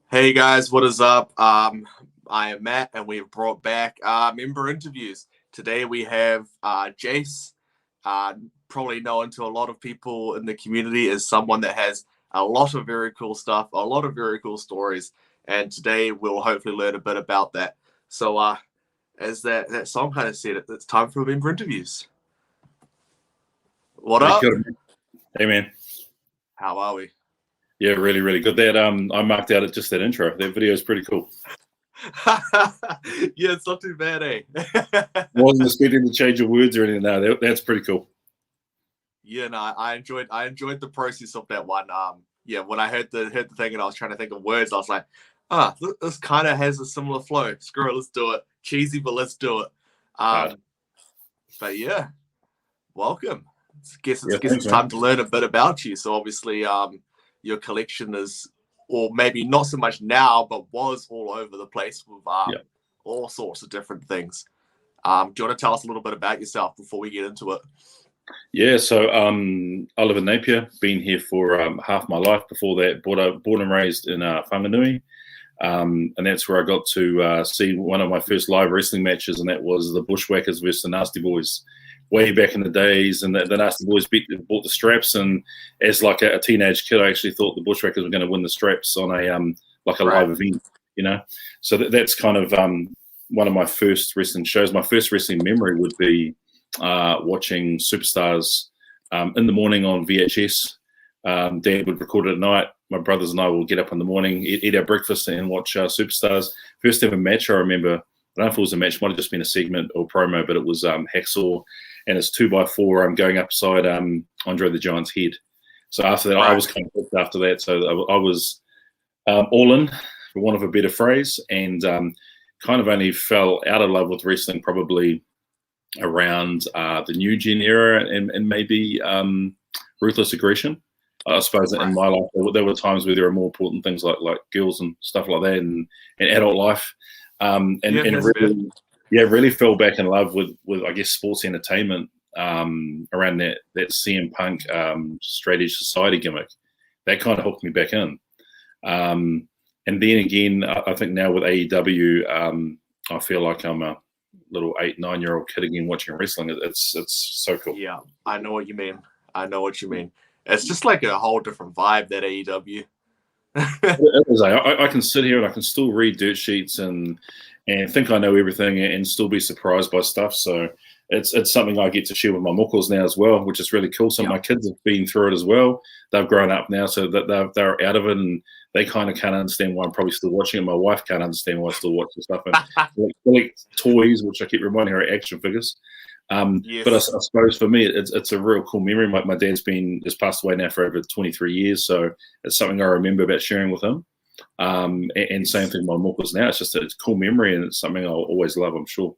Hey guys, what is up? I am Matt, and we've brought back member interviews. Today we have Jase, probably known to a lot of people in the community as someone that has a lot of very cool stuff, a lot of very cool stories, and today we'll hopefully learn a bit about that. So as that song kind of said, it's time for member interviews. What up? Hey man. How are we? Yeah, really, really good. That I marked out just that intro. That video is pretty cool. Yeah, it's not too bad, eh? Wasn't expecting to change your words or anything. No, that's pretty cool. Yeah, no, I enjoyed the process of that one. Yeah, when I heard the thing and I was trying to think of words, I was like, this kind of has a similar flow. Screw it, let's do it. Cheesy, but let's do it. But yeah, welcome. Guess it's time to learn a bit about you. So obviously, your collection is, or maybe not so much now, but was all over the place with all sorts of different things. Do you want to tell us a little bit about yourself before we get into it? Yeah, so I live in Napier, been here for half my life. Before that, born and raised in Whanganui. And that's where I got to see one of my first live wrestling matches, and that was the Bushwhackers versus the Nasty Boys. Way back in the days, and the Nasty Boys bought the straps, and as like a teenage kid, I actually thought the Bushwhackers were going to win the straps on a live event, you know. So that's kind of one of my first wrestling shows. My first wrestling memory would be watching Superstars in the morning on VHS. Dad would record it at night. My brothers and I will get up in the morning, eat our breakfast, and watch Superstars. First ever match I remember. I don't know if it was a match, might have just been a segment or promo, but it was Hacksaw, and it's 2x4 going upside Andre the Giant's head. So after that, I was kind of hooked after that. So I was all in, for want of a better phrase, and kind of only fell out of love with wrestling probably around the New Gen era and maybe Ruthless Aggression. I suppose in my life, there were times where there were more important things like girls and stuff like that, and adult life. Really fell back in love with I guess sports entertainment around that CM Punk straight edge society gimmick. That kind of hooked me back in. And then again, I think now with AEW, I feel like I'm a little 8-9-year-old kid again watching wrestling. It's so cool. Yeah, I know what you mean. It's just like a whole different vibe, that AEW. I can sit here and I can still read dirt sheets and think I know everything and still be surprised by stuff. So it's something I get to share with my muckles now as well, which is really cool. So my kids have been through it as well. They've grown up now, so that they're out of it, and they kind of can't understand why I'm probably still watching it. My wife can't understand why I still watch this stuff. And like toys, which I keep reminding her, are action figures. But I suppose for me, it's a real cool memory. My dad's has passed away now for over 23 years, so it's something I remember about sharing with him. And same thing with my muckles now. It's just a cool memory, and it's something I'll always love, I'm sure.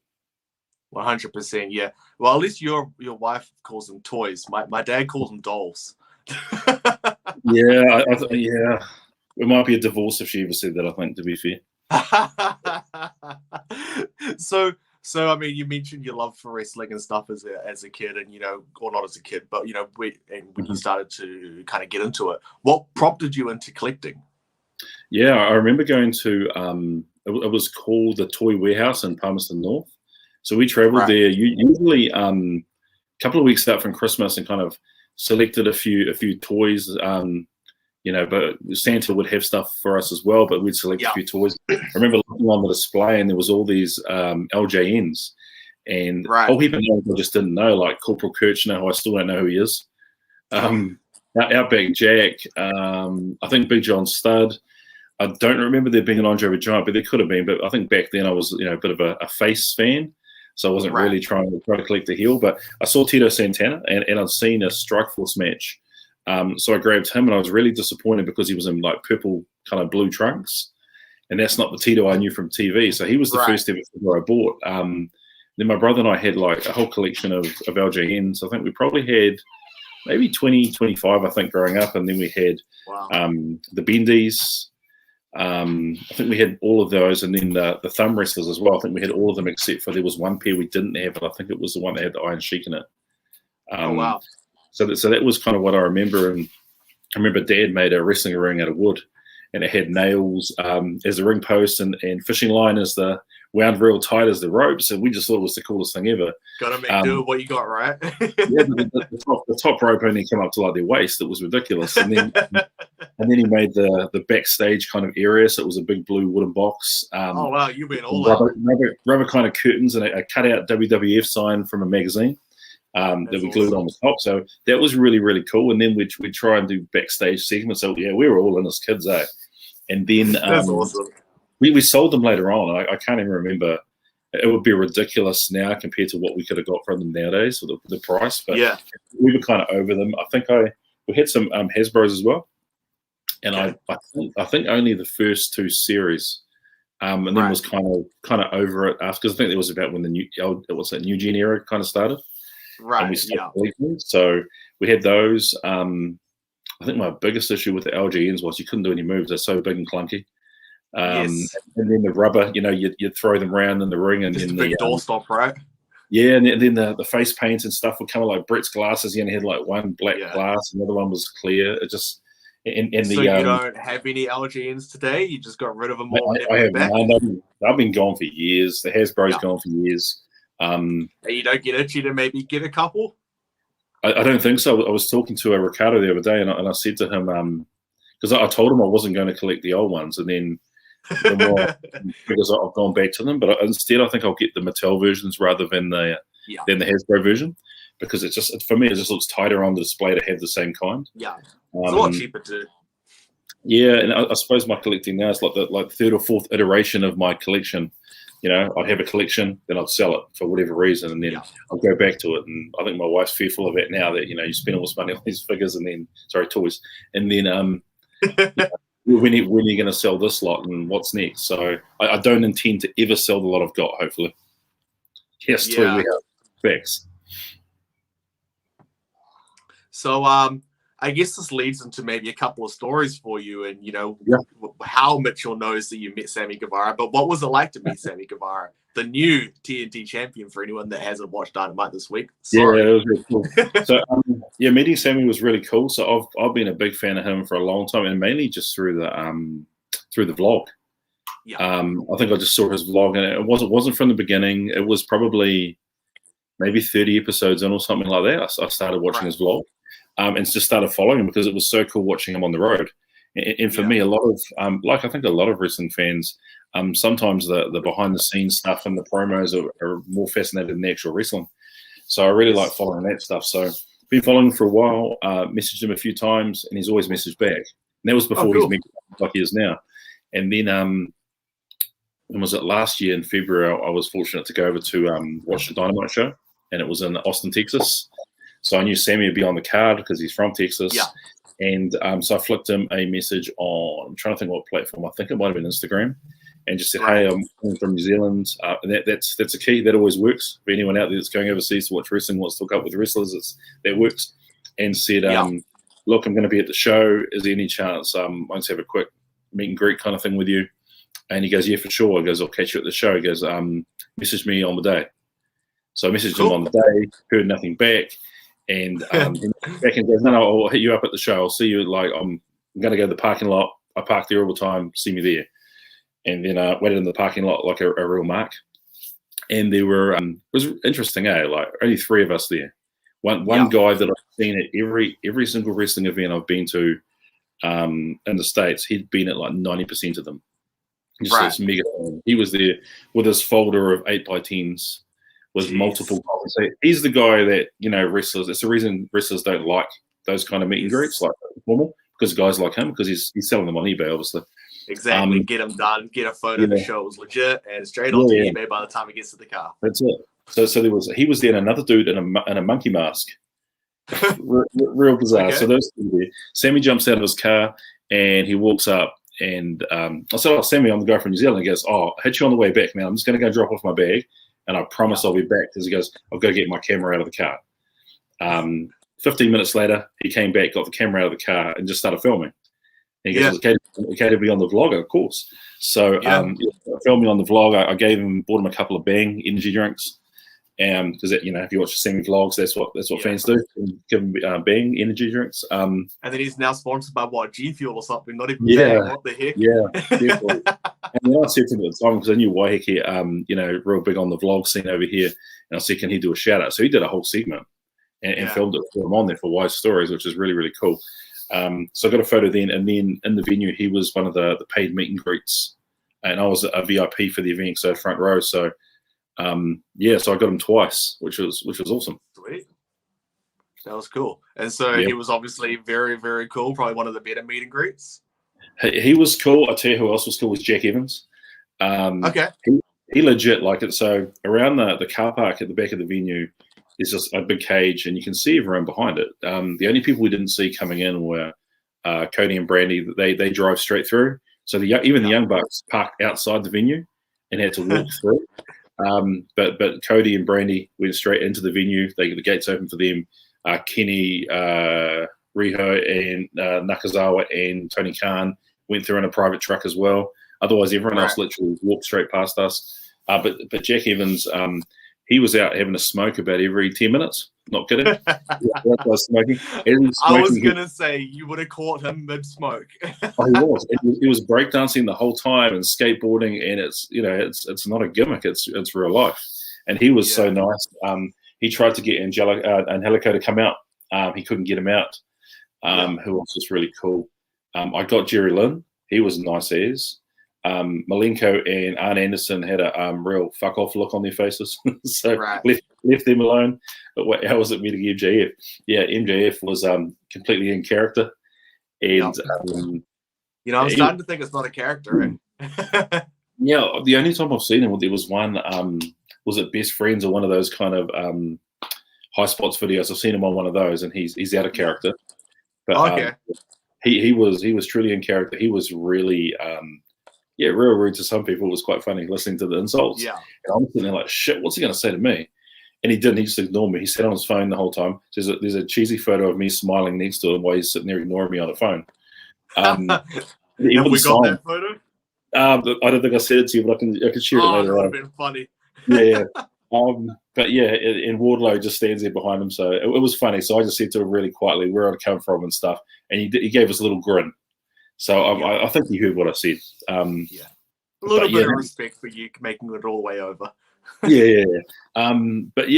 100%, yeah. Well, at least your wife calls them toys. My dad calls them dolls. Yeah. It might be a divorce if she ever said that, I think, to be fair. So I mean, you mentioned your love for wrestling and stuff as a kid, and or not as a kid, but when you started to kind of get into it, what prompted you into collecting? Yeah, I remember going to it was called the Toy Warehouse in Palmerston North. So we travelled there usually a couple of weeks out from Christmas and kind of selected a few toys. But Santa would have stuff for us as well, but we'd select a few toys. I remember looking on the display and there was all these LJNs and a whole heap of names I just didn't know, like Corporal Kirchner, who I still don't know who he is. Outback Jack, I think Big John Studd. I don't remember there being an Andre the Giant, but there could have been. But I think back then I was, a bit of a face fan, so I wasn't really trying to collect the heel. But I saw Tito Santana, and I'd seen a Strikeforce match. So I grabbed him, and I was really disappointed because he was in like purple kind of blue trunks, and that's not the Tito I knew from TV. So he was the first ever figure I bought. Then my brother and I had like a whole collection of LJNs. I think we probably had maybe 20, 25, I think, growing up. And then we had the Bendies. I think we had all of those, and then the thumb wrestlers as well. I think we had all of them except for there was one pair we didn't have, and I think it was the one that had the Iron Sheik in it. Oh wow. So that was kind of what I remember. And I remember Dad made a wrestling ring out of wood, and it had nails as the ring post and fishing line as the wound real tight as the ropes. And we just thought it was the coolest thing ever. Gotta make do with what you got, right? Yeah, the top rope only came up to like their waist. It was ridiculous. And then he made the backstage kind of area. So it was a big blue wooden box. Oh wow, you went all rubber kind of curtains and a cutout WWF sign from a magazine. That we glued on the top. So that was really, really cool. And then we'd try and do backstage segments. So yeah, we were all in as kids, eh? And then that's awesome. We sold them later on. I can't even remember. It would be ridiculous now compared to what we could have got from them nowadays for the price. But yeah, we were kind of over them. I think we had some Hasbros as well. And okay. I think only the first 2 series. And then was kind of over it after, because I think it was about when the new Gen era kind of started. Right. So we had those. I think my biggest issue with the LGNs was you couldn't do any moves. They're so big and clunky. Yes. And then the rubber, you'd throw them around in the ring, and just then the big doorstop, right? Yeah, and then the face paint and stuff would come like Brett's glasses. He only had like one black glass, and the other one was clear. It just so you don't have any LGNs today? You just got rid of them all? I have none. I've been gone for years. The Hasbro's gone for years. You don't get itchy to maybe get a couple? I don't think so. I was talking to Ricardo the other day, and I said to him, because I told him I wasn't going to collect the old ones, and then because I've gone back to them, but instead I think I'll get the Mattel versions rather than the Hasbro version, because it just, for me, it just looks tighter on the display to have the same kind. Yeah, it's a lot cheaper too. Yeah, and I suppose my collecting now is like the third or fourth iteration of my collection. I'd have a collection, then I'd sell it for whatever reason, and then I'll go back to it. And I think my wife's fearful of that now, that you spend all this money on these figures and then toys, and then when are you going to sell this lot and what's next? So I don't intend to ever sell the lot I've got. Hopefully, yes, totally. Thanks. So I guess this leads into maybe a couple of stories for you, and how Mitchell knows that you met Sammy Guevara. But what was it like to meet Sammy Guevara, the new TNT champion? For anyone that hasn't watched Dynamite this week, sorry. Yeah, it was really cool. So meeting Sammy was really cool. So I've been a big fan of him for a long time, and mainly just through the vlog. Yeah. I think I just saw his vlog, and it wasn't from the beginning. It was probably maybe 30 episodes in or something like that. I started watching his vlog. And just started following him because it was so cool watching him on the road. And for me, a lot of, I think a lot of wrestling fans, sometimes the behind-the-scenes stuff and the promos are more fascinated than the actual wrestling. So I really like following that stuff. So been following him for a while, messaged him a few times, and he's always messaged back. And that was before he's mega like he is now. And then, when was it last year in February, I was fortunate to go over to watch the Dynamite show, and it was in Austin, Texas. So I knew Sammy would be on the card because he's from Texas. Yeah. And so I flicked him a message on, I'm trying to think what platform, I think it might have been Instagram, and just said, hey, I'm from New Zealand. And that's a key. That always works. For anyone out there that's going overseas to watch wrestling, wants to hook up with wrestlers, that works. And said, look, I'm going to be at the show. Is there any chance I want to have a quick meet and greet kind of thing with you? And he goes, yeah, for sure. He goes, I'll catch you at the show. He goes, message me on the day. So I messaged him on the day, heard nothing back. And back and goes, no, I'll hit you up at the show. I'll see you. Like, I'm going to go to the parking lot. I park there all the time. See me there. And then I waited in the parking lot like a real mark. And there were, it was interesting, like only 3 of us there. One guy that I've seen at every single wrestling event I've been to in the States, he'd been at like 90% of them. Just mega. He was there with his folder of 8x10s. With multiple copies. So he's the guy that, wrestlers, it's the reason wrestlers don't like those kind of meet and greets like normal, because guys like him, because he's selling them on eBay, obviously. Exactly. Get them done, get a photo to show it was legit, and straight onto eBay by the time he gets to the car. That's it. So he was there, and another dude in a monkey mask. Real bizarre. Okay. So those two there. Sammy jumps out of his car, and he walks up, and I said, oh, Sammy, I'm the guy from New Zealand. He goes, oh, I'll hit you on the way back, man. I'm just going to go drop off my bag. And I promise I'll be back, because he goes, I've got to get my camera out of the car. 15 minutes later, he came back, got the camera out of the car, and just started filming. And he goes, okay to be on the vlog, of course. So filming on the vlog, I bought him a couple of Bang energy drinks. Because if you watch the semi vlogs, that's what fans do. Give them Bang energy drinks. And then he's now sponsored by G Fuel or something. Not even Yeah, Bang. What the heck? Yeah, definitely. And then I said to him at the time, because I knew Waiheke, real big on the vlog scene over here, and I said, can he do a shout out? So he did a whole segment and filmed it for him on there for Wise Stories, which is really, really cool. So I got a photo then, and then in the venue, he was one of the paid meet and greets, and I was a VIP for the event, so front row. So so I got him twice, which was awesome. Sweet. That was cool. And so he was obviously very, very cool. Probably one of the better meet and greets. He was cool. I tell you who else was cool was Jack Evans. Okay. He legit liked it. So around the car park at the back of the venue, there's just a big cage, and you can see everyone behind it. The only people we didn't see coming in were Cody and Brandy. They drove straight through. So even the Young Bucks parked outside the venue and had to walk through. But Cody and Brandy went straight into the venue. The gates open for them. Kenny, Riho, and Nakazawa and Tony Khan went through in a private truck as well. Otherwise, everyone else literally walked straight past us. But Jack Evans, he was out having a smoke about every 10 minutes. Not kidding. Smoking. I was going to say, you would have caught him mid-smoke. Oh, he was. He was breakdancing the whole time and skateboarding, and it's not a gimmick. It's real life. And he was so nice. He tried to get Angelico to come out. He couldn't get him out. Who was just really cool. I got Jerry Lynn. He was nice as. Malenko and Arn Anderson had a real fuck off look on their faces, so left them alone. But how was it meeting MJF? Yeah, MJF was completely in character, and I'm starting to think it's not a character. Yeah, the only time I've seen him, there was one. Was it Best Friends or one of those kind of high spots videos? I've seen him on one of those, and he's out of character. But he was truly in character. He was really real rude to some people. It was quite funny listening to the insults. Yeah. And I'm sitting there like, shit, what's he going to say to me? And he didn't. He just ignored me. He sat on his phone the whole time. There's a cheesy photo of me smiling next to him while he's sitting there ignoring me on the phone. Have we got that photo? I don't think I said it to you, but I can share it later. That would have been funny. Yeah. But yeah, and Wardlow just stands there behind him. So it was funny. So I just said to him really quietly where I'd come from and stuff. And he gave us a little grin. So I think he heard what I said. A little bit of respect for you making it all the way over. But yeah,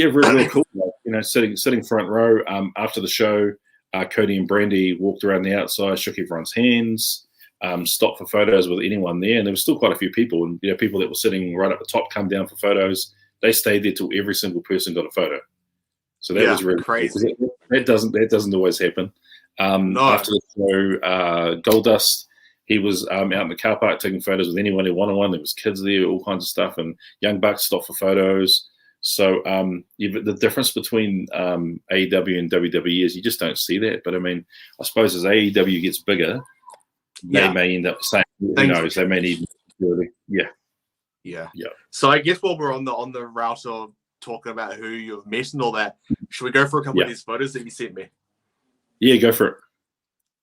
really cool. Like, sitting front row after the show, Cody and Brandy walked around the outside, shook everyone's hands, stopped for photos with anyone there, and there was still quite a few people. And people that were sitting right at the top come down for photos. They stayed there till every single person got a photo. So that was really crazy. Cool. That doesn't always happen. After the show, Goldust, he was out in the car park taking photos with anyone who wanted one. There was kids there, all kinds of stuff, and Young Bucks stopped for photos. So the difference between AEW and WWE is you just don't see that. But I mean, I suppose as AEW gets bigger, they may end up saying, who knows, they may need security. Yeah. So I guess while we're on the route of talking about who you've met and all that, should we go for a couple of these photos that you sent me? Yeah, go for it.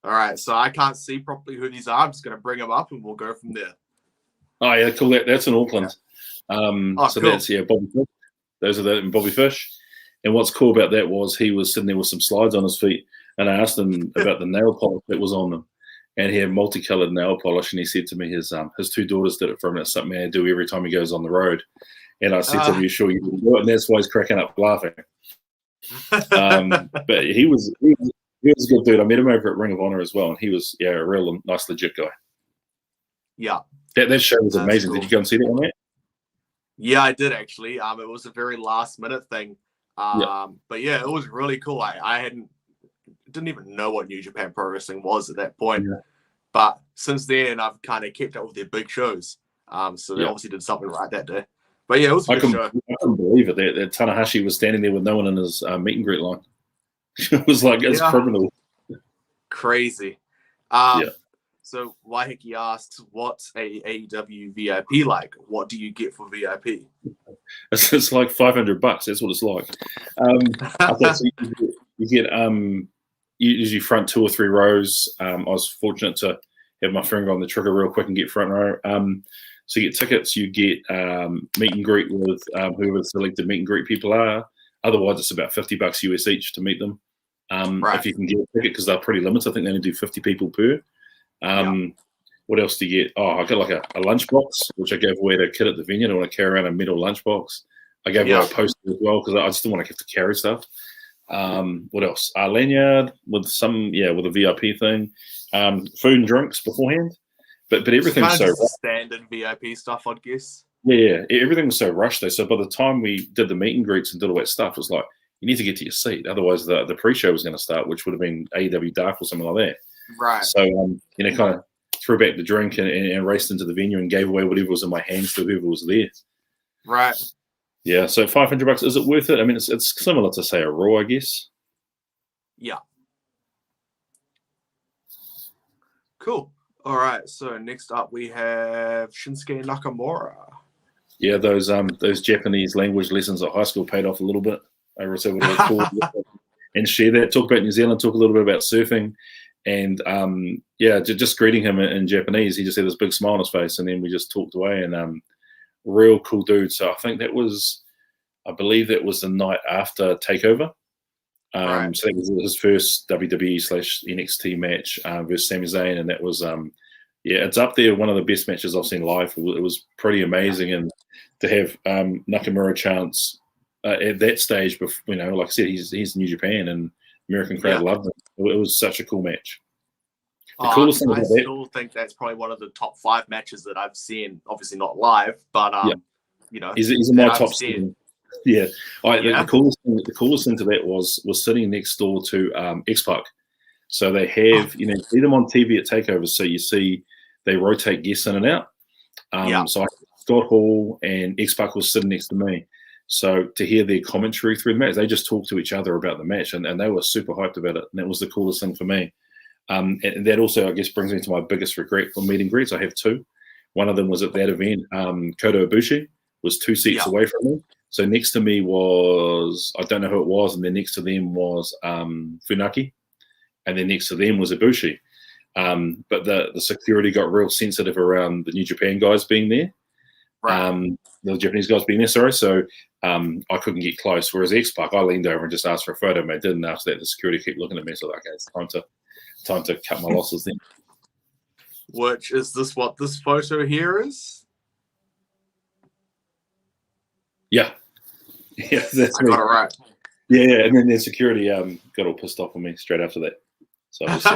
All right, so I can't see properly who these are. I'm just going to bring them up and we'll go from there. Oh, yeah, cool. That's in Auckland. Cool. That's, Bobby Fish. Those are Bobby Fish. And what's cool about that was he was sitting there with some slides on his feet, and I asked him about the nail polish that was on them. And he had multicolored nail polish, and he said to me his two daughters did it for him. That's something I do every time he goes on the road. And I said to him, "You sure you didn't do it?" And that's why he's cracking up laughing. But he was a good dude. I met him over at Ring of Honor as well, and he was a real nice, legit guy. Yeah, that show was amazing. Cool. Did you go and see that one, mate? Yeah, I did actually. It was a very last minute thing. But yeah, it was really cool. I didn't even know what New Japan Pro Wrestling was at that point. Yeah. But since then, I've kind of kept up with their big shows. So they obviously did something right that day. But yeah, it was a good show. I couldn't believe it. That Tanahashi was standing there with no one in his meet and greet line. It was like, it's criminal. Crazy. So Waiheke asks, what's a AEW VIP like? What do you get for VIP? It's like $500. That's what it's like. You get usually front 2 or 3 rows. I was fortunate to have my finger on the trigger real quick and get front row. So you get tickets, you get meet and greet with whoever the selected meet and greet people are. Otherwise, it's about $50 US each to meet them. If you can get a ticket, because they're pretty limited. I think they only do 50 people per. What else do you get? Oh, I got like a lunchbox, which I gave away to a kid at the venue. I want to carry around a metal lunchbox. I gave away a poster as well because I just didn't want to have to carry stuff. What else? A lanyard with with a VIP thing. Food and drinks beforehand. But everything's so standard VIP stuff, I'd guess. Yeah, everything was so rushed though. So by the time we did the meet and greets and did all that stuff, it was like you need to get to your seat. Otherwise, the pre-show was going to start, which would have been AEW Dark or something like that. Right. So kind of threw back the drink and raced into the venue and gave away whatever was in my hands to whoever was there. Right. Yeah. So $500, is it worth it? I mean, it's similar to say a Raw, I guess. Yeah. Cool. All right. So next up we have Shinsuke Nakamura. Yeah, those Japanese language lessons at high school paid off a little bit. I was able to record and share that. Talk about New Zealand. Talk a little bit about surfing. And just greeting him in Japanese, he just had this big smile on his face, and then we just talked away. And real cool dude. So I think I believe that was the night after Takeover. Right. So that was his first WWE/NXT match versus Sami Zayn, and that was it's up there, one of the best matches I've seen live. It was pretty amazing, and to have Nakamura chance at that stage, before, like I said, he's New Japan and American crowd loved him. It was such a cool match. The coolest thing about that, I still think that's probably one of the top 5 matches that I've seen. Obviously not live, but he's in my top 7. Yeah. The coolest thing to that was sitting next door to X-Pac. So they have see them on TV at takeovers. So you see they rotate guests in and out. So Scott Hall and X-Pac was sitting next to me. So to hear their commentary through the match, they just talked to each other about the match, and they were super hyped about it. And that was the coolest thing for me. And that also, I guess, brings me to my biggest regret for meet and greets. I have 2. One of them was at that event. Kota Ibushi was 2 seats away from me. So next to me was, I don't know who it was, and then next to them was Funaki, and then next to them was Ibushi. But the security got real sensitive around the New Japan guys being there. Right. The Japanese guys being there, sorry. So I couldn't get close. Whereas X-Pac, I leaned over and just asked for a photo, and they didn't. After that, the security kept looking at me. So, okay, it's time to cut my losses then. Which is this? What this photo here is? Yeah, that's me. I got it right. Yeah, and then the security got all pissed off on me straight after that. So I just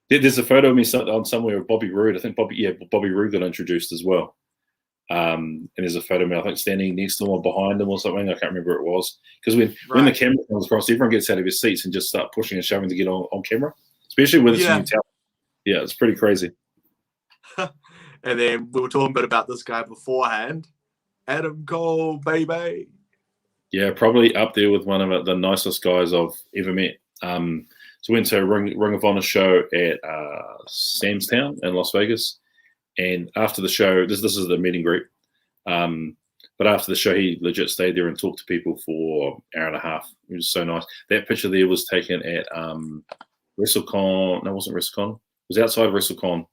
there's a photo of me on somewhere of Bobby Roode. I think Bobby Roode got introduced as well. And there's a photo of me, I think, standing next to him or behind him or something. I can't remember what it was. Because when the camera comes across, everyone gets out of his seats and just start pushing and shoving to get on camera, especially with its new talent. Yeah, it's pretty crazy. And then we were talking a bit about this guy beforehand. Adam Cole, baby. Yeah, probably up there with one of the nicest guys I've ever met. So we went to a Ring of Honor show at Sam's Town in Las Vegas. And after the show, this is the meet and greet. But after the show, he legit stayed there and talked to people for an hour and a half. It was so nice. That picture there was taken at WrestleCon. No, it wasn't WrestleCon. It was outside WrestleCon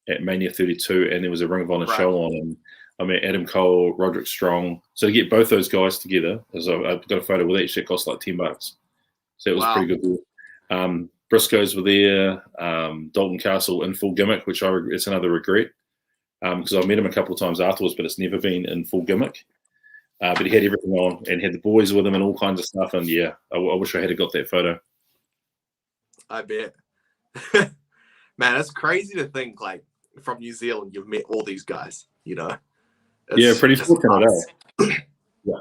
at Mania 32, and there was a Ring of Honor show on. And I met Adam Cole, Roderick Strong. So to get both those guys together, I've got a photo with each that cost like $10. So it was pretty good. Briscoes were there. Dalton Castle in full gimmick, which it's another regret because I've met him a couple of times afterwards, but it's never been in full gimmick. But he had everything on and had the boys with him and all kinds of stuff. And I wish I had got that photo. I bet. Man, it's crazy to think like from New Zealand you've met all these guys. It's pretty fortunate. Yeah.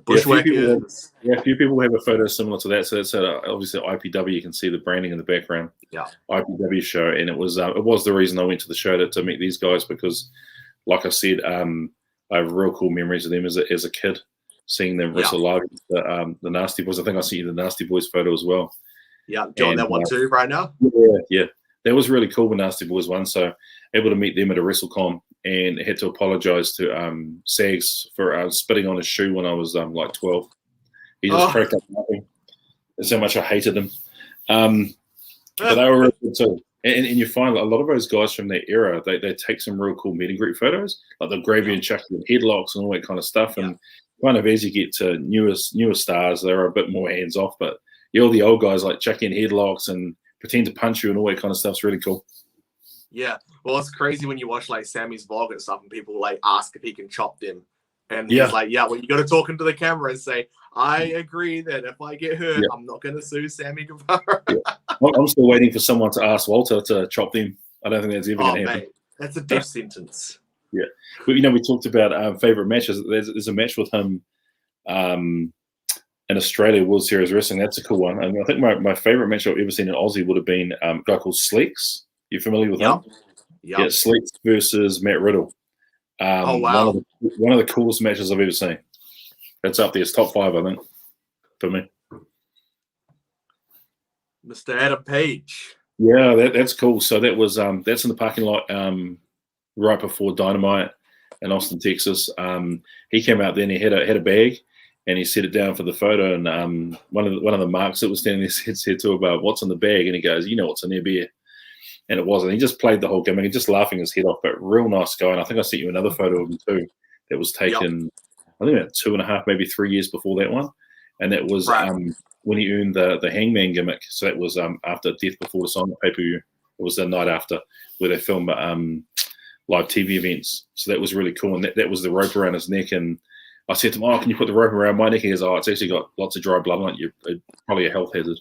Bushwhackers. A few people have a photo similar to that. So that's obviously IPW. You can see the branding in the background. Yeah. IPW show, and it was the reason I went to the show to meet these guys because, like I said, I have real cool memories of them as a kid, seeing them wrestle live. The Nasty Boys. I think I sent you the Nasty Boys photo as well. Yeah, doing that one too right now. Yeah. That was really cool when Nasty Boys won. So able to meet them at a WrestleCon and had to apologize to Sags for spitting on his shoe when I was like 12. He just cracked up laughing. That's how much I hated him. But they were really good too. And you find a lot of those guys from that era, they take some real cool meet and greet photos, like they'll grab you and chuck you in headlocks and all that kind of stuff. And kind of as you get to newer stars, they're a bit more hands off. But all the old guys like chuck in headlocks and pretend to punch you and all that kind of stuff's really cool. Yeah, well, it's crazy when you watch like Sammy's vlog and stuff, and people like ask if he can chop them, and he's like, "Yeah, well, you got to talk into the camera and say, I agree that if I get hurt, I'm not going to sue Sammy Guevara." I'm still waiting for someone to ask Walter to chop them. I don't think that's ever going to happen. Mate, that's a death sentence. Yeah, but we talked about favorite matches. There's a match with him in Australia, World Series Wrestling. That's a cool one. And I think my favorite match I've ever seen in Aussie would have been a guy called Sleeks. You familiar with him? Yeah, Sleeks versus Matt Riddle. Oh, wow. One of the coolest matches I've ever seen. It's up there. It's top 5, I think, for me. Mr. Adam Page. Yeah, that's cool. So that was that's in the parking lot right before Dynamite in Austin, Texas. He came out then. He had a bag, and he set it down for the photo. And one of the marks that was standing there said to him about what's in the bag, and he goes, "You know what's in there, beer." And it wasn't. He just played the whole gimmick and just laughing his head off. But real nice guy. And I think I sent you another photo of him too. That was taken, I think about 2.5, maybe 3 years before that one. And that was when he earned the Hangman gimmick. So that was after Death Before Dishonor pay-per-view. It was the night after where they filmed live TV events. So that was really cool. And that was the rope around his neck. And I said to him, "Oh, can you put the rope around my neck?" He goes, "Oh, it's actually got lots of dry blood on it. Probably a health hazard."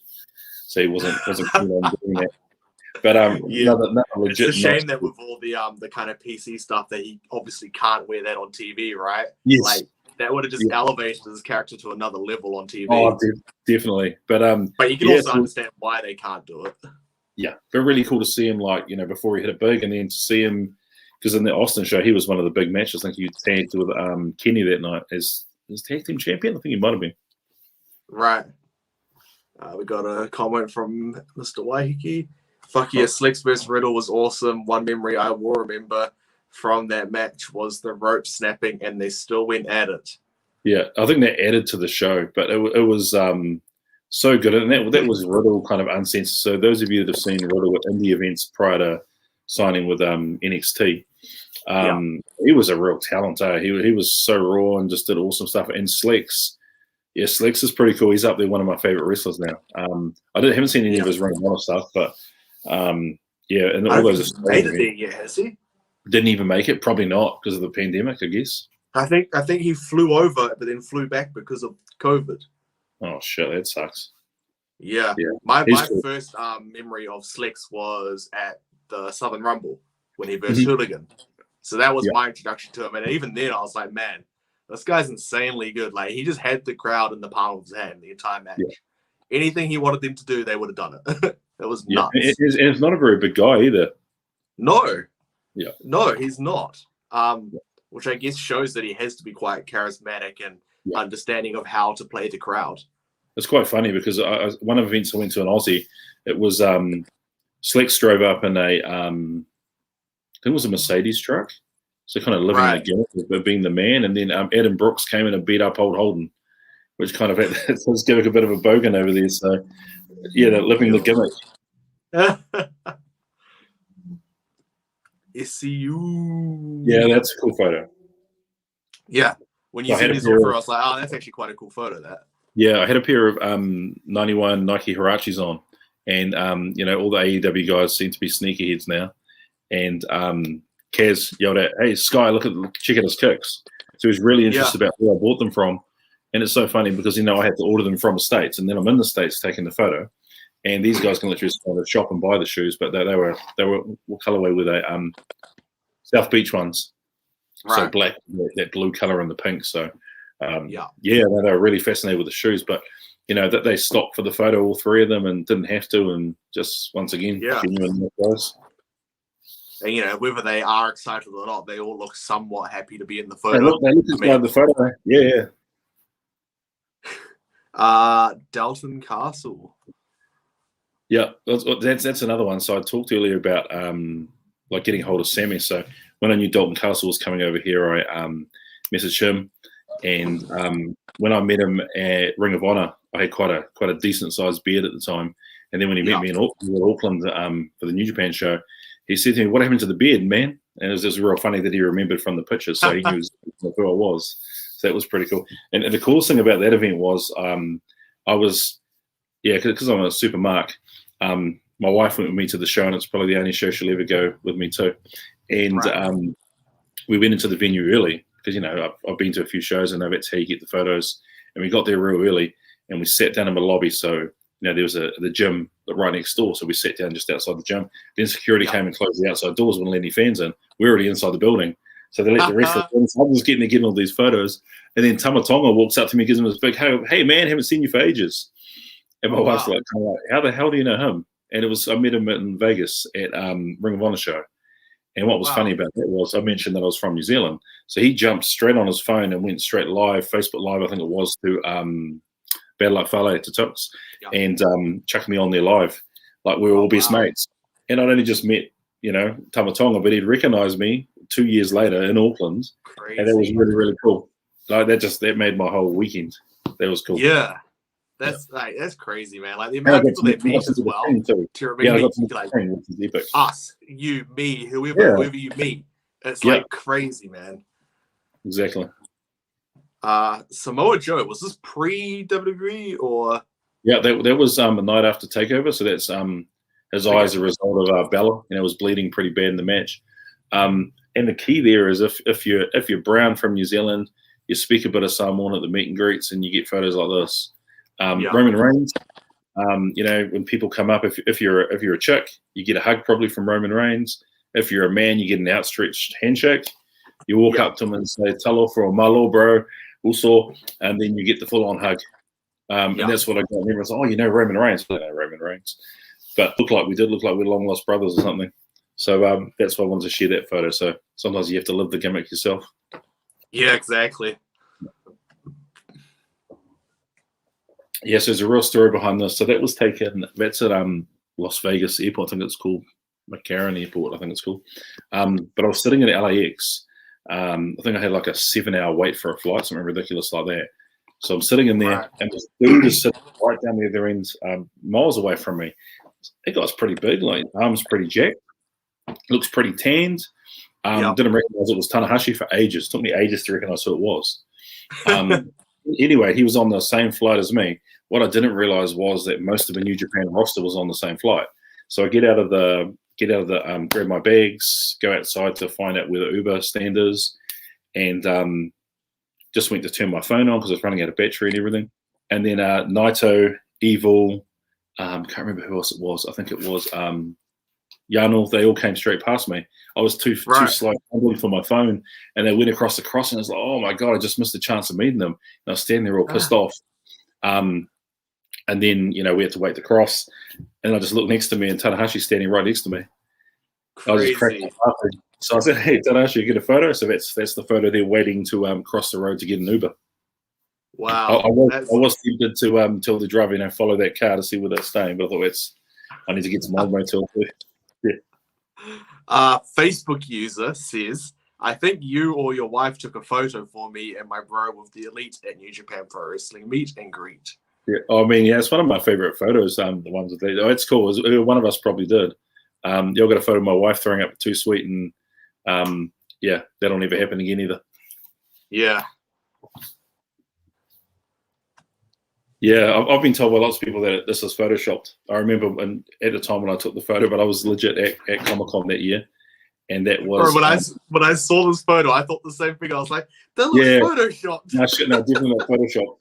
So he wasn't keen on doing that. But legit. It's a shame that with all the kind of PC stuff that he obviously can't wear that on TV, right? Yes. Like that would have just elevated his character to another level on TV. Oh, definitely. But you can also understand why they can't do it. Yeah, but really cool to see him before he hit it big, and then to see him because in the Austin show he was one of the big matches. I think he tagged with Kenny that night as his tag team champion. I think he might have been. Right. We got a comment from Mr. Waihiki. Fuck yeah, Slicks vs. Riddle was awesome. One memory I will remember from that match was the rope snapping, and they still went at it. Yeah, I think that added to the show, but it was so good. And that was Riddle kind of uncensored. So those of you that have seen Riddle at indie events prior to signing with NXT, he was a real talent. He was so raw and just did awesome stuff. And Slicks is pretty cool. He's up there, one of my favorite wrestlers now. I haven't seen any of his Ring of Honor stuff, but and all those made it there yet, has he? Didn't even make it. Probably not because of the pandemic, I guess. I think he flew over, but then flew back because of COVID. Oh shit, that sucks. Yeah. My first memory of Slicks was at the Southern Rumble when he versed Hooligan. So that was my introduction to him, and even then I was like, man, this guy's insanely good. Like he just had the crowd in the palm of his hand the entire match. Yeah. Anything he wanted them to do, they would have done it. It was nuts. It's not a very big guy either. No. Yeah. No, he's not. Which I guess shows that he has to be quite charismatic and understanding of how to play the crowd. It's quite funny because one of the events I went to in Aussie, it was Slicks drove up in I think it was a Mercedes truck. So kind of living the gimmick of being the man. And then Adam Brooks came in and beat up old Holden, which kind of was giving a bit of a bogan over there. So, they're living the gimmick. SCU. Yeah, that's a cool photo. Yeah. When you see his offer, I was like, oh, that's actually quite a cool photo, that. Yeah, I had a pair of 91 Nike Huaraches on. And, all the AEW guys seem to be sneakerheads now. And Kaz yelled out, "Hey, Sky, check out his kicks." So he was really interested about where I bought them from. And it's so funny because, I had to order them from the States. And then I'm in the States taking the photo. And these guys can literally just go to the shop and buy the shoes. But they were what colorway were they? South Beach ones. Right. So black, that blue color and the pink. So, they were really fascinated with the shoes. But, that they stopped for the photo, all three of them, and didn't have to. And just, once again, genuine guys. And, whether they are excited or not, they all look somewhat happy to be in the photo. They look inside the photo. Yeah. Dalton Castle. Yeah, that's another one. So I talked earlier about getting hold of Sammy. So when I knew Dalton Castle was coming over here, I messaged him, and when I met him at Ring of Honor, I had quite a decent sized beard at the time, And then when he met me in Auckland for the New Japan show, he said to me, "What happened to the beard, man?" And it was just real funny that he remembered from the pictures, so he knew who I was. So that was pretty cool. And the coolest thing about that event was I was, because I'm a super mark, my wife went with me to the show, and it's probably the only show she'll ever go with me to. And we went into the venue early because, I've been to a few shows and I know that's how you get the photos. And we got there real early and we sat down in the lobby. So, there was the gym right next door. So we sat down just outside the gym. Then security came and closed the outside doors, wouldn't let any fans in. We're already inside the building. So they let the rest of the fans. I was getting all these photos. And then Tama Tonga walks up to me, gives him this big, hey man, haven't seen you for ages. And my wife's like, how the hell do you know him? And I met him in Vegas at Ring of Honor show. And what was funny about that was I mentioned that I was from New Zealand. So he jumped straight on his phone and went straight live, Facebook Live, I think it was, to Battle Like Fale to Tux, and chucked me on there live. Like we were all best mates. And I'd only just met, Tama Tonga, but he'd recognized me 2 years later in Auckland. Crazy. And that was really, really cool. Like that made my whole weekend. That was cool. Yeah. That's crazy, man. Like the amount of people that meet as well to remember like us, you, me, whoever you meet. It's like crazy, man. Exactly. Samoa Joe, was this pre-WWE or? Yeah, that was a night after Takeover. So that's his eye as a result of Bella. Was bleeding pretty bad in the match. And the key there is if you're brown from New Zealand, you speak a bit of Samoan at the meet and greets, and you get photos like this. Roman Reigns, when people come up, if you're a chick, you get a hug probably from Roman Reigns. If you're a man, you get an outstretched handshake. You walk up to him and say "Talo" or "Malo, bro," also, and then you get the full-on hug. And that's what I got. And everyone's like, Roman Reigns. I don't know Roman Reigns, but we look like we're long lost brothers or something. So that's why I wanted to share that photo. So sometimes you have to live the gimmick yourself. Yeah, exactly. Yes, there's a real story behind this. So that was taken. That's at Las Vegas Airport. I think it's called McCarran Airport. I think it's called. But I was sitting at LAX. I think I had like a 7-hour wait for a flight, something ridiculous like that. So I'm sitting in there, and this dude is sitting right down the other end, miles away from me. That guy's pretty big, like arms pretty jacked, looks pretty tanned. Didn't recognize it was Tanahashi for ages. Took me ages to recognize who it was. Anyway, he was on the same flight as me. What I didn't realize was that most of the New Japan roster was on the same flight. So I get out of the grab my bags, go outside to find out where the Uber stand is, and just went to turn my phone on because I was running out of battery and everything. And then Naito, Evil, can't remember who else it was. I think it was Yano. They all came straight past me. I was too slow for my phone, and they went across the cross, and I was like, "Oh my god, I just missed the chance of meeting them." And I was standing there all pissed off. And then we had to wait to cross, and I just looked next to me, and Tanahashi's standing right next to me. Crazy. I was just cracking up. So I said, "Hey, Tanahashi, get a photo." So that's the photo. They're waiting to cross the road to get an Uber. Wow. I was tempted to tell the driver, follow that car to see where they're staying, but I thought I need to get some old motel too. Yeah. Facebook user says, "I think you or your wife took a photo for me and my bro with the Elite at New Japan Pro Wrestling meet and greet." Yeah, it's one of my favorite photos. The ones that it's cool. One of us probably did. Y'all got a photo of my wife throwing up Too Sweet, and that'll never happen again either. Yeah. Yeah, I've been told by lots of people that this is photoshopped. I remember at the time when I took the photo, but I was legit at Comic-Con that year, and that was. Bro, when I saw this photo, I thought the same thing. I was like, "That looks photoshopped." No, definitely not photoshopped.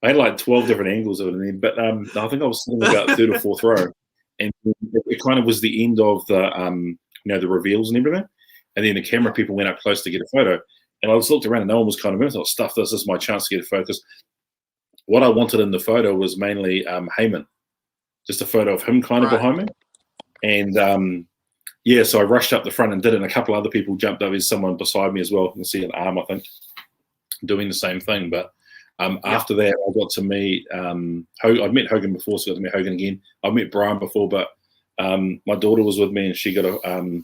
I had like 12 different angles of it, but I think I was sitting about third or fourth row, and it kind of was the end of the the reveals and everything, and then the camera people went up close to get a photo, and I just looked around and no one was kind of moving. I thought, "Stuff, this is my chance to get a focus." What I wanted in the photo was mainly Heyman, just a photo of him kind of behind me. And so I rushed up the front and did it, and a couple other people jumped up. There's someone beside me as well. You can see an arm, I think, doing the same thing. But after that, I got to meet I'd met Hogan before, so I got to meet Hogan again. I've met Bryan before, but my daughter was with me, and she got a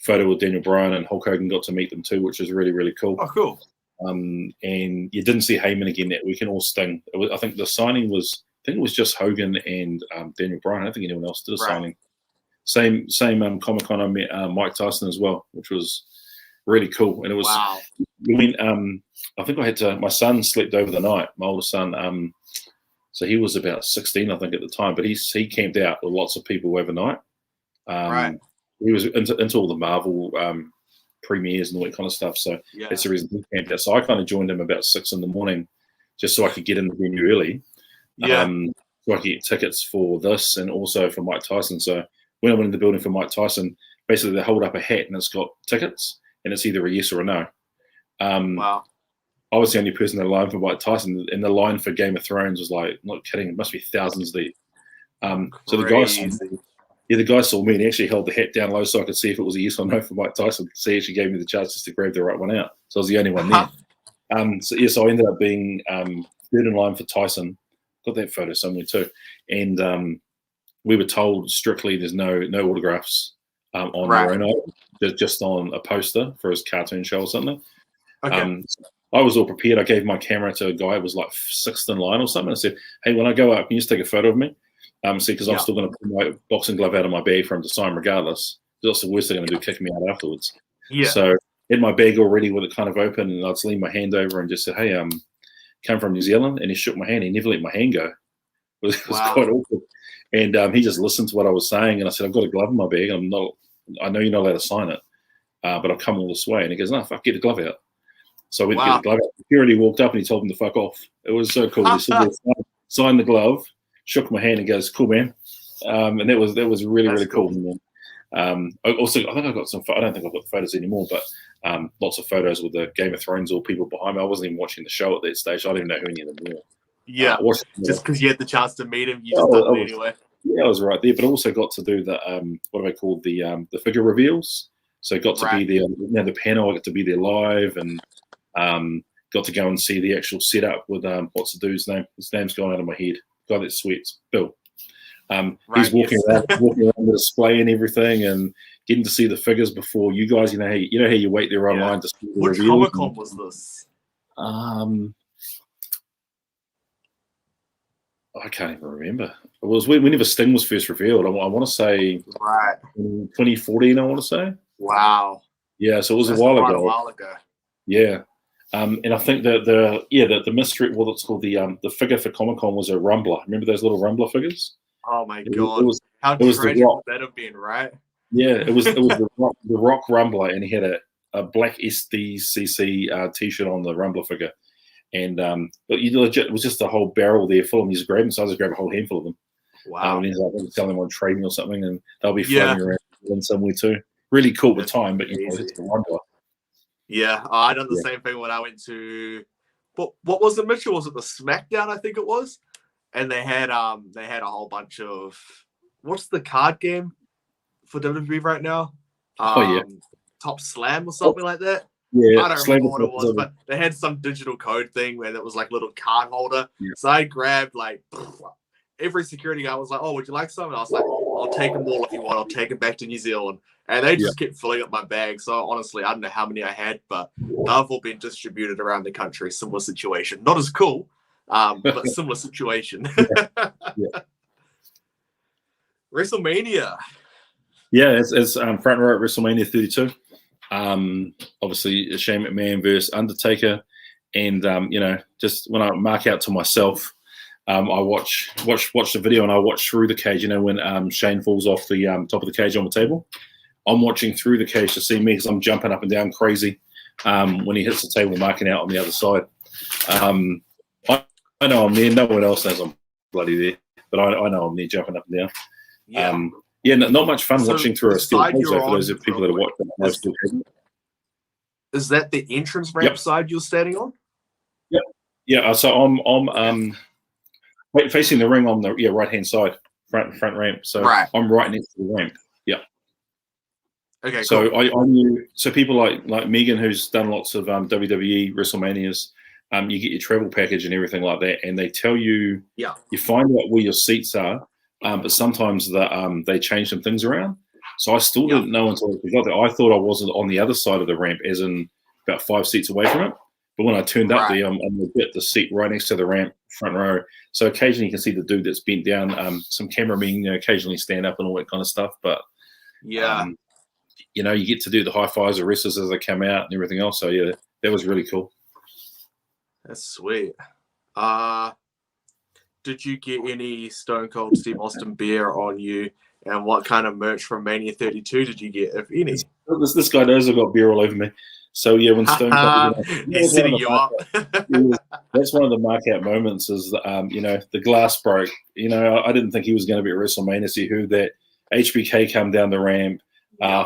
photo with Daniel Bryan, and Hulk Hogan got to meet them too, which was really, really cool. Oh, cool. And you didn't see Heyman again that weekend, or Sting. I think the signing was think it was just Hogan and Daniel Bryan. I don't think anyone else did a Right. signing. Same Comic-Con I met Mike Tyson as well, which was really cool. And it was Wow. when I think I had to. My son slept over the night. My oldest son. So he was about 16, I think, at the time. But he camped out with lots of people overnight. Right. He was into all the Marvel premieres and all that kind of stuff. So Yeah. that's the reason he camped out. So I kind of joined him about 6 a.m, just so I could get in the venue early. Yeah. So I could get tickets for this and also for Mike Tyson. So when I went in the building for Mike Tyson, basically they hold up a hat and it's got tickets, and it's either a yes or a no. Wow. I was the only person in the line for Mike Tyson, and the line for Game of Thrones was like, not kidding, it must be thousands deep. So the guy saw me and he actually held the hat down low so I could see if it was a yes or no for Mike Tyson. So he actually gave me the chance just to grab the right one out. So I was the only one there. So I ended up being third in line for Tyson. Got that photo somewhere too. And we were told strictly there's no autographs on your own item, just on a poster for his cartoon show or something. Okay. I was all prepared. I gave my camera to a guy who was like 6th in line or something. I said, hey, when I go up, can you just take a photo of me? Because I'm still going to pull my boxing glove out of my bag for him to sign regardless. That's the worst they're going to do, kick me out afterwards. Yeah. So I had my bag already with it kind of open, and I'd just lean my hand over and just said, hey, come from New Zealand. And he shook my hand. He never let my hand go. It was quite awkward. And he just listened to what I was saying. And I said, I've got a glove in my bag. I know you're not allowed to sign it, but I've come all this way. And he goes, no, fuck, get the glove out. So we get the glove out. Security walked up and he told him to fuck off. It was so cool. He said, signed the glove, shook my hand, and goes, cool, man. And that was really, really cool. Also, I think I got some. I don't think I've got the photos anymore, but lots of photos with the Game of Thrones or people behind me. I wasn't even watching the show at that stage. I didn't even know who any of them were. Yeah, just because you had the chance to meet him, you just done it anyway. Yeah, I was right there, but also got to do the what do they call the figure reveals. So got to be there. The panel. I got to be there live, and got to go and see the actual setup with what's the dude's name? His name's gone out of my head. Guy that sweats, Bill. He's walking around the display and everything, and getting to see the figures before you guys. You know how you wait there online to see the Which reveals. Comic-Con was this? I can't even remember. It was whenever Sting was first revealed. I want to say 2014. I want to say. Wow. Yeah, so it was That's a while ago. Yeah. And I think that the mystery, what it's called, the figure for Comic-Con was a Rumbler. Remember those little Rumbler figures? Oh my god! How tragic would that have been, right? Yeah, it was the Rock Rumbler, and he had a black SDCC T-shirt on the Rumbler figure, and it was just a whole barrel there full of them. You just grab them, so I just grab a whole handful of them. Wow! And he's like selling them on trading or something, and they'll be floating around somewhere too. Really cool at the time, but it's the Rumbler. Yeah, I done the same thing when I went to what was it, Mitchell? Was it the SmackDown? I think it was. And they had a whole bunch of what's the card game for WWE right now? Top Slam or something like that. Yeah, I don't remember what it was, but they had some digital code thing where it was like little card holder. Yeah. So I grabbed like every security guy was like, "Oh, would you like some?" And I was like, "I'll take them all if you want. I'll take them back to New Zealand." And they just kept filling up my bag. So honestly, I don't know how many I had, but they've all been distributed around the country. Similar situation, not as cool. But similar situation. WrestleMania. Yeah, it's front row at WrestleMania 32. Obviously, Shane McMahon versus Undertaker, and just when I mark out to myself, I watch the video and I watch through the cage. When Shane falls off the top of the cage on the table, I'm watching through the cage to see me because I'm jumping up and down crazy when he hits the table, marking out on the other side. I know I'm there. No one else knows I'm bloody there, but I know I'm there, jumping up and down. Not much fun watching through a steel cage for those people that are watching. Is that the entrance ramp side you're standing on? Yep. Yeah. So I'm facing the ring on the right hand side, front ramp. So I'm right next to the ramp. Yeah. Okay. So cool. I knew. So people like Megan, who's done lots of WWE WrestleManias. You get your travel package and everything like that, and they tell you, you find out where your seats are, but sometimes they change some things around. So I still didn't know until I got there. I thought I was on the other side of the ramp, as in about 5 seats away from it. But when I turned up Right. there, I'm at the seat right next to the ramp, front row. So occasionally you can see the dude that's bent down. Some cameramen, occasionally stand up and all that kind of stuff. But Yeah, you get to do the high fives of wrestlers as they come out and everything else. So yeah, that was really cool. that's sweet. Did you get any Stone Cold Steve Austin beer on you? And what kind of merch from Mania 32 did you get, if any? This guy knows I've got beer all over me. So yeah, when Stone Cold, he's setting you up. That's one of the markout moments. Is the glass broke. I didn't think he was going to be at WrestleMania. So you heard that HBK come down the ramp,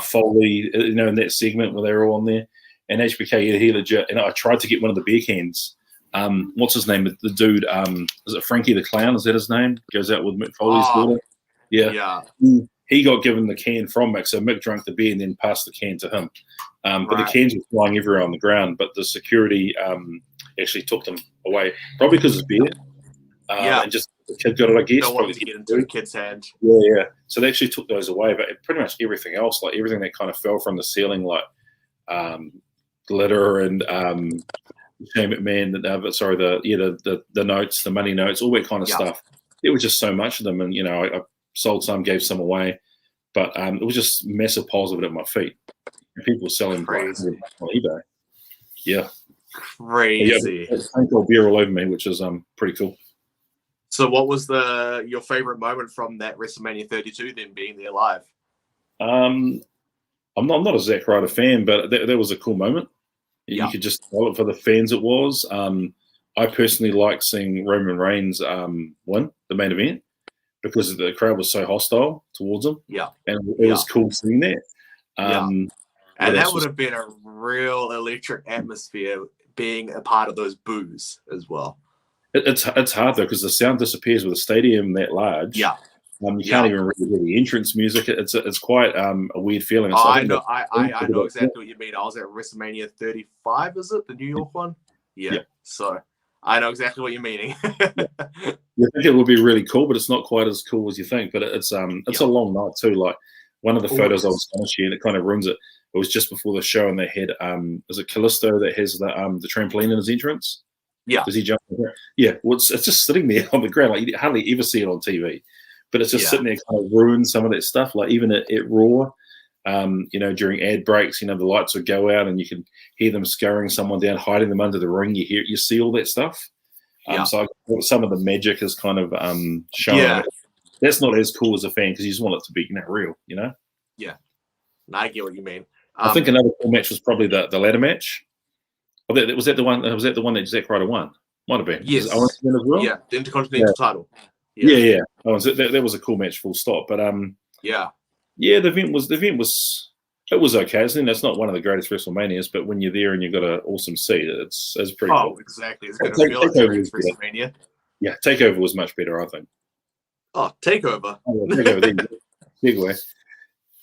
Foley, in that segment where they were all on there, and HBK he legit. And I tried to get one of the beer cans. What's his name? The dude. Is it Frankie the Clown? Is that his name? Goes out with Mick Foley's daughter. Yeah. He got given the can from Mick, so Mick drank the beer and then passed the can to him. But the cans were flying everywhere on the ground, but the security actually took them away, probably because it's beer. And just the kid got it, I guess. Don't want it to get into the kid's hand. Yeah. So they actually took those away, but pretty much everything else, like everything that kind of fell from the ceiling, like glitter and Shane McMahon, the notes, the money notes, all that kind of stuff. There was just so much of them, and I sold some, gave some away, but it was just massive piles of it at my feet. People selling on eBay. Yeah, crazy. Stone Cold beer all over me, which is pretty cool. So, what was your favorite moment from that WrestleMania 32? Then being there live. I'm not a Zack Ryder fan, but that was a cool moment. You could just tell it for the fans. It was. I personally like seeing Roman Reigns win the main event because the crowd was so hostile towards him. Yeah, and it was cool seeing that. And that would have been a real electric atmosphere being a part of those boos as well. It's hard though because the sound disappears with a stadium that large. Yeah. You can't even really hear the entrance music. It's quite a weird feeling. I know exactly what you mean. I was at WrestleMania 35, is it? The New York one? Yeah. So I know exactly what you're meaning. You think it would be really cool, but it's not quite as cool as you think. But it's a long night too. Like one of the photos I was going to share, and it kind of ruins it. It was just before the show, and they had is it Callisto that has the trampoline in his entrance? Yeah. Does he jump? Yeah. Well, it's just sitting there on the ground. Like you hardly ever see it on TV. But it's just sitting there, kind of ruins some of that stuff. Like even at Raw, during ad breaks, the lights would go out and you can hear them scurrying someone down, hiding them under the ring. You see all that stuff. So some of the magic is kind of shown. Yeah. That's not as cool as a fan because you just want it to be real, Yeah. No, I get what you mean. I think another cool match was probably the ladder match. Was that the one that Zack Ryder won? Might have been. Yes. Owens as well? Yeah, the Intercontinental title. Yeah. That was a cool match, full stop. But the event was okay. It's not one of the greatest WrestleManias, but when you're there and you've got an awesome seat, it's pretty cool. Oh, exactly. It's going to feel like WrestleMania. Yeah, Takeover was much better, I think. Oh, Takeover. Takeover, big way.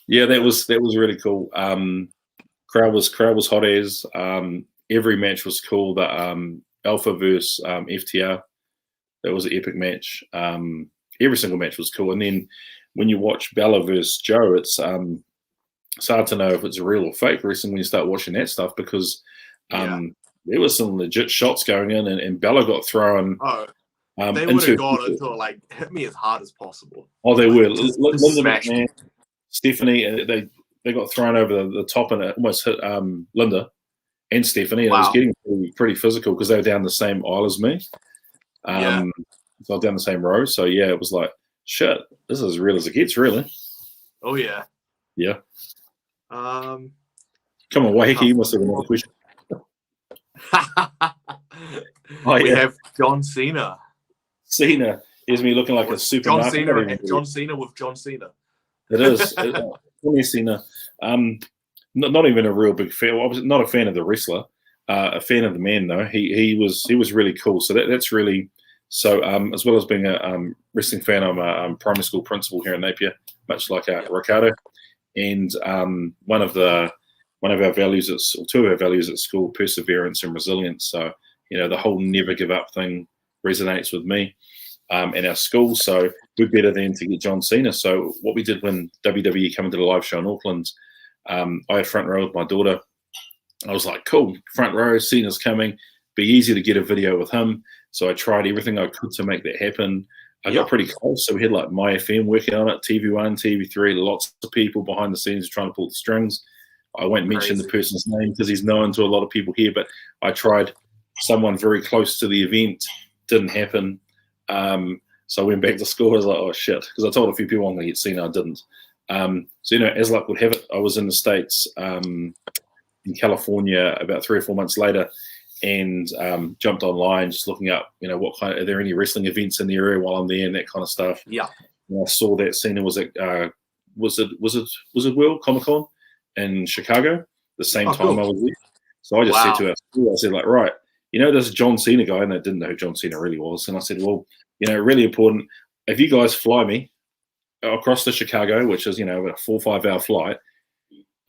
Yeah, that was really cool. Crowd was hot as. Every match was cool. The Alpha versus FTR. That was an epic match. Every single match was cool. And then when you watch Bella versus Joe, it's hard to know if it's real or fake wrestling when you start watching that stuff because there was some legit shots going in, and Bella got thrown. Oh, they would have gone until hit me as hard as possible. Oh, they were. Linda McMahon, Stephanie, they got thrown over the top and it almost hit Linda and Stephanie. And it was getting pretty physical because they were down the same aisle as me. So down the same row. So it was like, shit, this is as real as it gets, really. Oh yeah. Yeah. Come on, Waiheke, you must have another question. We have John Cena. Cena is me looking like a super John Cena with John Cena. It is. Cena. Not even a real big fan. I was not a fan of the wrestler. A fan of the man though. He was really cool. So that's really so. As well as being a wrestling fan, I'm a primary school principal here in Napier, much like Ricardo. And one of our values two of our values at school, perseverance and resilience. So the whole never give up thing resonates with me and our school. So we're better than to get John Cena. So what we did when WWE came into the live show in Auckland, I had front row with my daughter. I was like, cool, front row, Cena's coming. be easy to get a video with him. So I tried everything I could to make that happen. I got pretty close. So we had like My FM working on it, TV1, TV3, lots of people behind the scenes trying to pull the strings. I won't mention the person's name because he's known to a lot of people here, but I tried someone very close to the event. Didn't happen. So I went back to school. I was like, oh, shit. Because I told a few people I'm going to get seen. I didn't. So, as luck would have it, I was in the States, in California about 3 or 4 months later, and jumped online just looking up, what kind of, are there any wrestling events in the area while I'm there and that kind of stuff. Yeah. And I saw that Cena was at, was it World Comic-Con in Chicago the same time I was there. So I just said to her, I said, like, right, this John Cena guy, and they didn't know who John Cena really was. And I said, well, really important, if you guys fly me across to Chicago, which is, a 4 or 5 hour flight,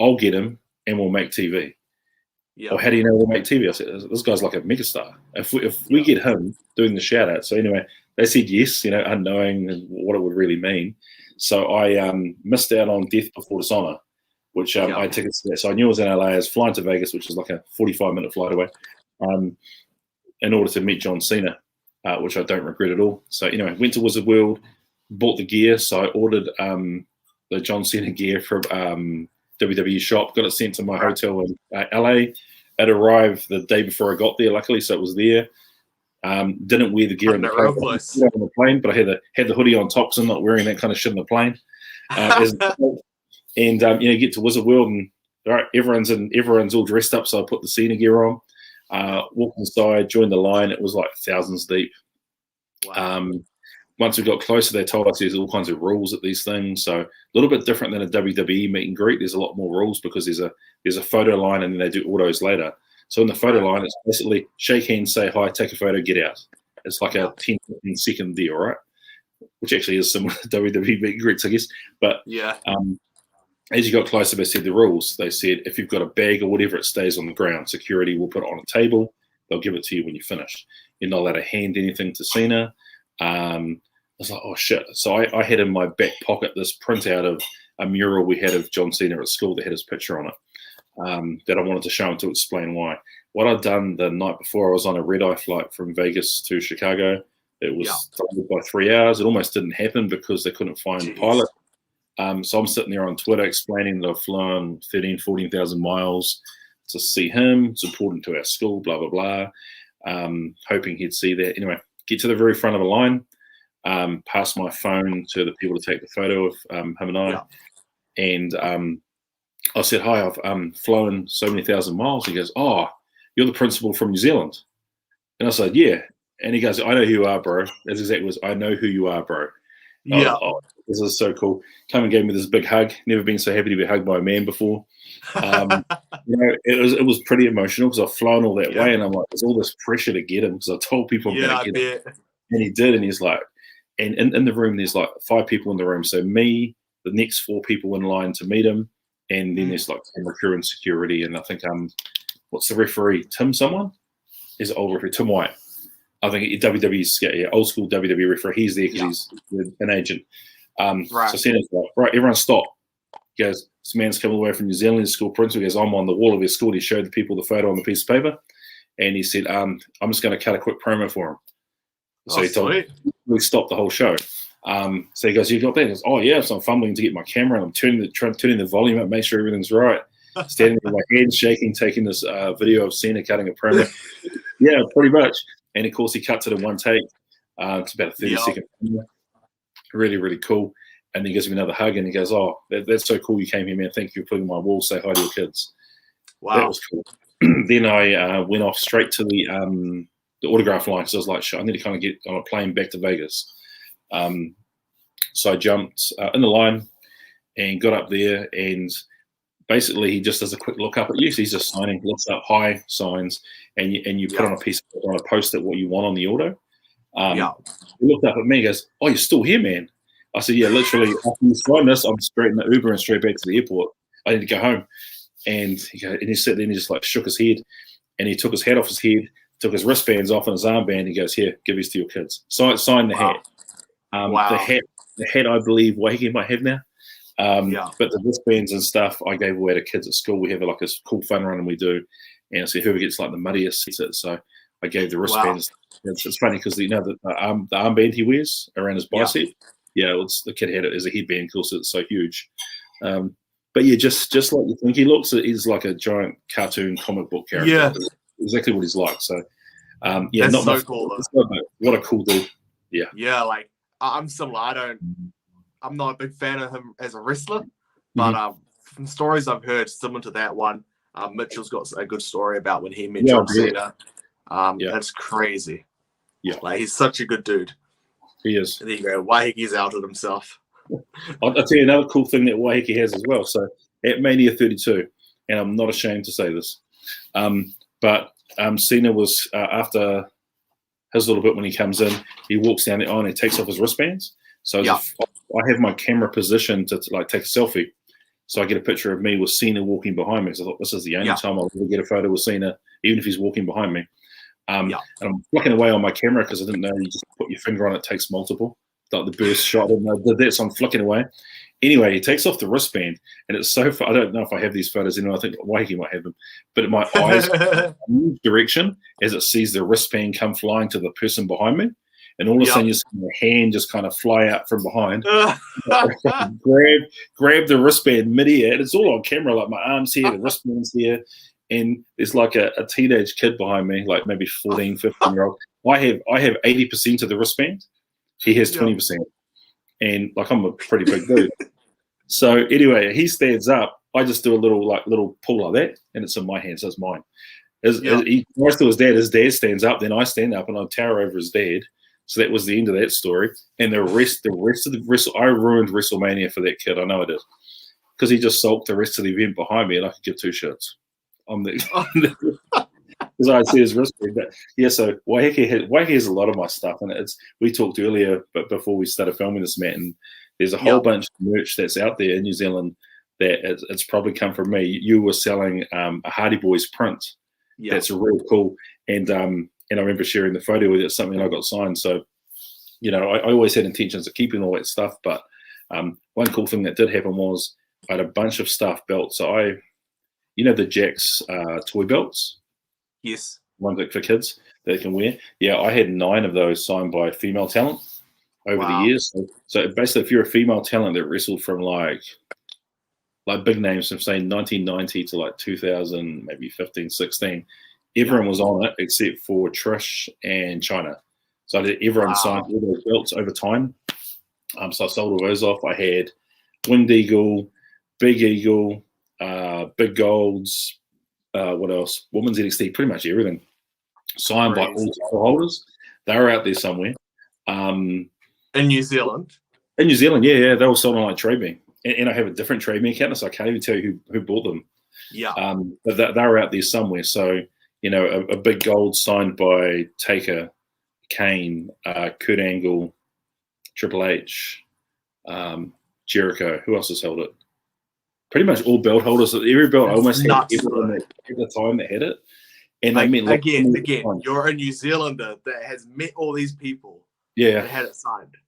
I'll get him and we'll make TV. Yeah. Or how do you know we'll make TV? I said, this guy's like a megastar. If we get him doing the shout out. So anyway, they said yes, unknowing what it would really mean. So I missed out on Death Before Dishonor, which I had tickets to that. So I knew I was in LA. I was flying to Vegas, which is like a 45-minute flight away, in order to meet John Cena, which I don't regret at all. So anyway, went to Wizard World, bought the gear. So I ordered the John Cena gear from WWE shop, got it sent to my hotel in LA. It arrived the day before I got there, luckily, so it was there. Didn't wear the gear on the plane, but I had the hoodie on top because I'm not wearing that kind of shit on the plane. And get to Wizard World and everyone's all dressed up, so I put the Cena gear on. Walked inside, joined the line. It was like thousands deep. Wow. Once we got closer, they told us there's all kinds of rules at these things. So a little bit different than a WWE meet and greet. There's a lot more rules because there's a photo line and then they do autos later. So in the photo line, it's basically shake hands, say hi, take a photo, get out. It's like a 10-second deal, right? Which actually is similar to WWE meet and greets, I guess. But as you got closer, they said the rules. They said if you've got a bag or whatever, it stays on the ground. Security will put it on a table. They'll give it to you when you finish. You're not allowed to hand anything to Cena. I was like, oh, shit. So I had in my back pocket this printout of a mural we had of John Cena at school that had his picture on it, that I wanted to show him to explain why. What I'd done the night before, I was on a red-eye flight from Vegas to Chicago. It was delayed by 3 hours. It almost didn't happen because they couldn't find a pilot. So I'm sitting there on Twitter explaining that I've flown 14,000 miles to see him. It's important to our school, blah, blah, blah. Hoping he'd see that. Anyway, get to the very front of the line, pass my phone to the people to take the photo of him and I. And I said, hi, I've flown so many thousand miles. He goes, oh, you're the principal from New Zealand. And I said, yeah. And he goes, I know who you are, bro. That's exactly what it was. I know who you are, bro. Yeah. Oh, this is so cool. Come and gave me this big hug. Never been so happy to be hugged by a man before. It was pretty emotional because I've flown all that way, and I'm like, there's all this pressure to get him because I told people I'm going to get him. And he did, and he's like, and in the room, there's like 5 people in the room. So me, the next 4 people in line to meet him, and then there's like camera crew and security, and I think what's the referee? Tim someone? Is it old referee? Tim White. I think WWE's old school WWE referee. He's there because he's an agent. So Sena's like, right, everyone stop. He goes, this man's come all the way from New Zealand, his school principal. He goes, I'm on the wall of his school. He showed the people the photo on the piece of paper. And he said, I'm just going to cut a quick promo for him. So he told me, we stopped the whole show. So he goes, you got that? He goes, oh, yeah. So I'm fumbling to get my camera, and I'm turning the volume up, make sure everything's right. Standing with my hands shaking, taking this video of Cena cutting a promo. Yeah, pretty much. And, of course, he cuts it in one take. It's about a 30-second promo. Really, really cool. And he gives me another hug, and he goes, oh, that's so cool you came here, man. Thank you for putting my wall. Say hi to your kids. Wow. That was cool. Then I went off straight to the autograph line because I was like, shit, I need to kind of get on a plane back to Vegas. So I jumped in the line and got up there, and basically he just does a quick look up at you. So he's just signing, looks up, hi, signs, and you put on a piece of on a post-it what you want on the auto. He looked up at me and goes, oh, you're still here, man. I said, yeah, literally, after you sign this, I'm straight in the Uber and straight back to the airport. I need to go home. And he sat there and he just like shook his head, and he took his hat off his head, took his wristbands off and his armband. He goes, here, give these to your kids. So I signed the hat. The hat, I believe Wahiki might have now. But the wristbands and stuff I gave away to kids at school. We have like a cool fun run, and we do. And I said, whoever gets like the muddiest gets it. So I gave the wristbands. Wow. It's funny because the armband he wears around his bicep. Yeah, the kid had it as a headband because it's so huge. But yeah, just like you think he looks, he's like a giant cartoon comic book character. Yeah, exactly what he's like. So yeah, that's so cool. What a cool dude. Yeah. Yeah, like I'm similar. I'm not a big fan of him as a wrestler, but from stories I've heard similar to that one, Mitchell's got a good story about when he met John Cena. That's crazy. Yeah, like he's such a good dude. He is. And there you go. Waihiki's outed himself. I'll tell you another cool thing that Waihiki has as well. So at Mania 32, and I'm not ashamed to say this, but Cena was after his little bit when he comes in, he walks down the aisle and he takes off his wristbands. So I have my camera positioned to like take a selfie. So I get a picture of me with Cena walking behind me. Because I thought this is the only time I'll ever get a photo with Cena, even if he's walking behind me. And I'm flicking away on my camera because I didn't know you just put your finger on it, takes multiple. Like the burst shot, and I did that, so I'm flicking away. Anyway, he takes off the wristband, and it's so far. I don't know if I have these photos anymore. I think Waihiki might have them. But my eyes move direction as it sees the wristband come flying to the person behind me. And all of a sudden, you see my hand just kind of fly out from behind, grab the wristband mid-air. And it's all on camera, like my arms here, the wristband's here. And there's like a teenage kid behind me, like maybe 14, 15-year-old. I have 80% of the wristband. He has 20%. And like I'm a pretty big dude. So anyway, he stands up. I just do a little pull like that, and it's in my hands. So it's mine. As he tries to his dad stands up, then I stand up and I tower over his dad. So that was the end of that story. And the rest of the I ruined WrestleMania for that kid. I know I did. Because he just sulked the rest of the event behind me, and I could give two shits. Because I see his wristband. But yeah, so Waihiki has a lot of my stuff, and we talked earlier, but before we started filming this, Matt, and there's a whole bunch of merch that's out there in New Zealand that it's probably come from me. You were selling a Hardy Boys print. That's real cool, and I remember sharing the photo with it. It's something I got signed. So, I always had intentions of keeping all that stuff, but one cool thing that did happen was I had a bunch of staff belts. So the Jack's toy belts. Yes. Ones for kids that they can wear. Yeah, I had 9 of those signed by female talent over the years. So basically, if you're a female talent that wrestled from like big names from say 1990 to like 2000, maybe 15, 16, everyone was on it except for Trish and Chyna. So everyone signed all those belts over time. So I sold all those off. I had Winged Eagle, Big Eagle, Big Golds, what else? Women's NXT, pretty much everything. Signed by all title holders. They were out there somewhere. In New Zealand? In New Zealand, yeah. They were sold on like TradeMe. And I have a different TradeMe account, so I can't even tell you who bought them. Yeah. But they were out there somewhere. So, a big gold signed by Taker, Kane, Kurt Angle, Triple H, Jericho. Who else has held it? Pretty much all belt holders. Every belt almost had everyone at the time that had it. And they meant again, you're a New Zealander that has met all these people. Yeah, that had it signed.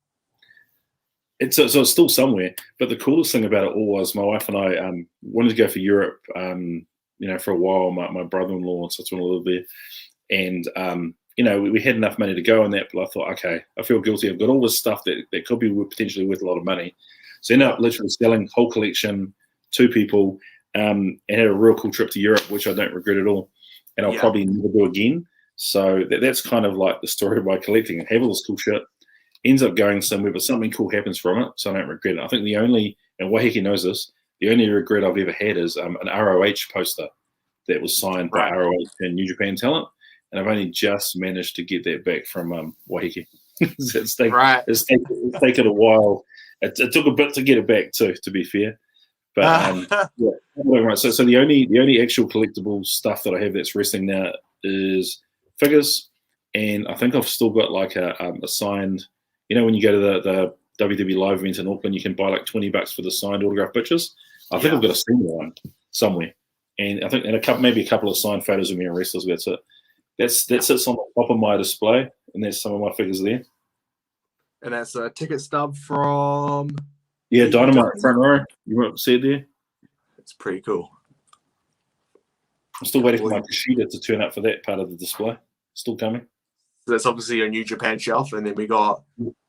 So it's still somewhere. But the coolest thing about it all was my wife and I wanted to go for Europe. For a while. My brother-in-law, so that's when I lived there, and we had enough money to go on that. But I thought, okay, I feel guilty. I've got all this stuff that could be potentially worth a lot of money. So I ended up literally selling whole collection. 2 people, and had a real cool trip to Europe, which I don't regret at all, and I'll probably never do again. So that's kind of like the story of my collecting. And have all this cool shit, ends up going somewhere, but something cool happens from it, so I don't regret it. I think and Waihiki knows this, the only regret I've ever had is an ROH poster that was signed by ROH and New Japan talent, and I've only just managed to get that back from Waihiki. It's taken a while. It took a bit to get it back too, to be fair. But So the only actual collectible stuff that I have that's wrestling now is figures, and I think I've still got like a signed. When you go to the WWE live event in Auckland, you can buy like $20 for the signed autograph pictures. I think I've got a similar one somewhere, and I think maybe a couple of signed photos of me and wrestlers. That's it. That sits on the top of my display, and there's some of my figures there. And that's a ticket stub from. Yeah, Dynamite front row. You want to see it there? It's pretty cool. I'm still waiting for my Kushida to turn up for that part of the display. still coming. So that's obviously a New Japan shelf, and then we got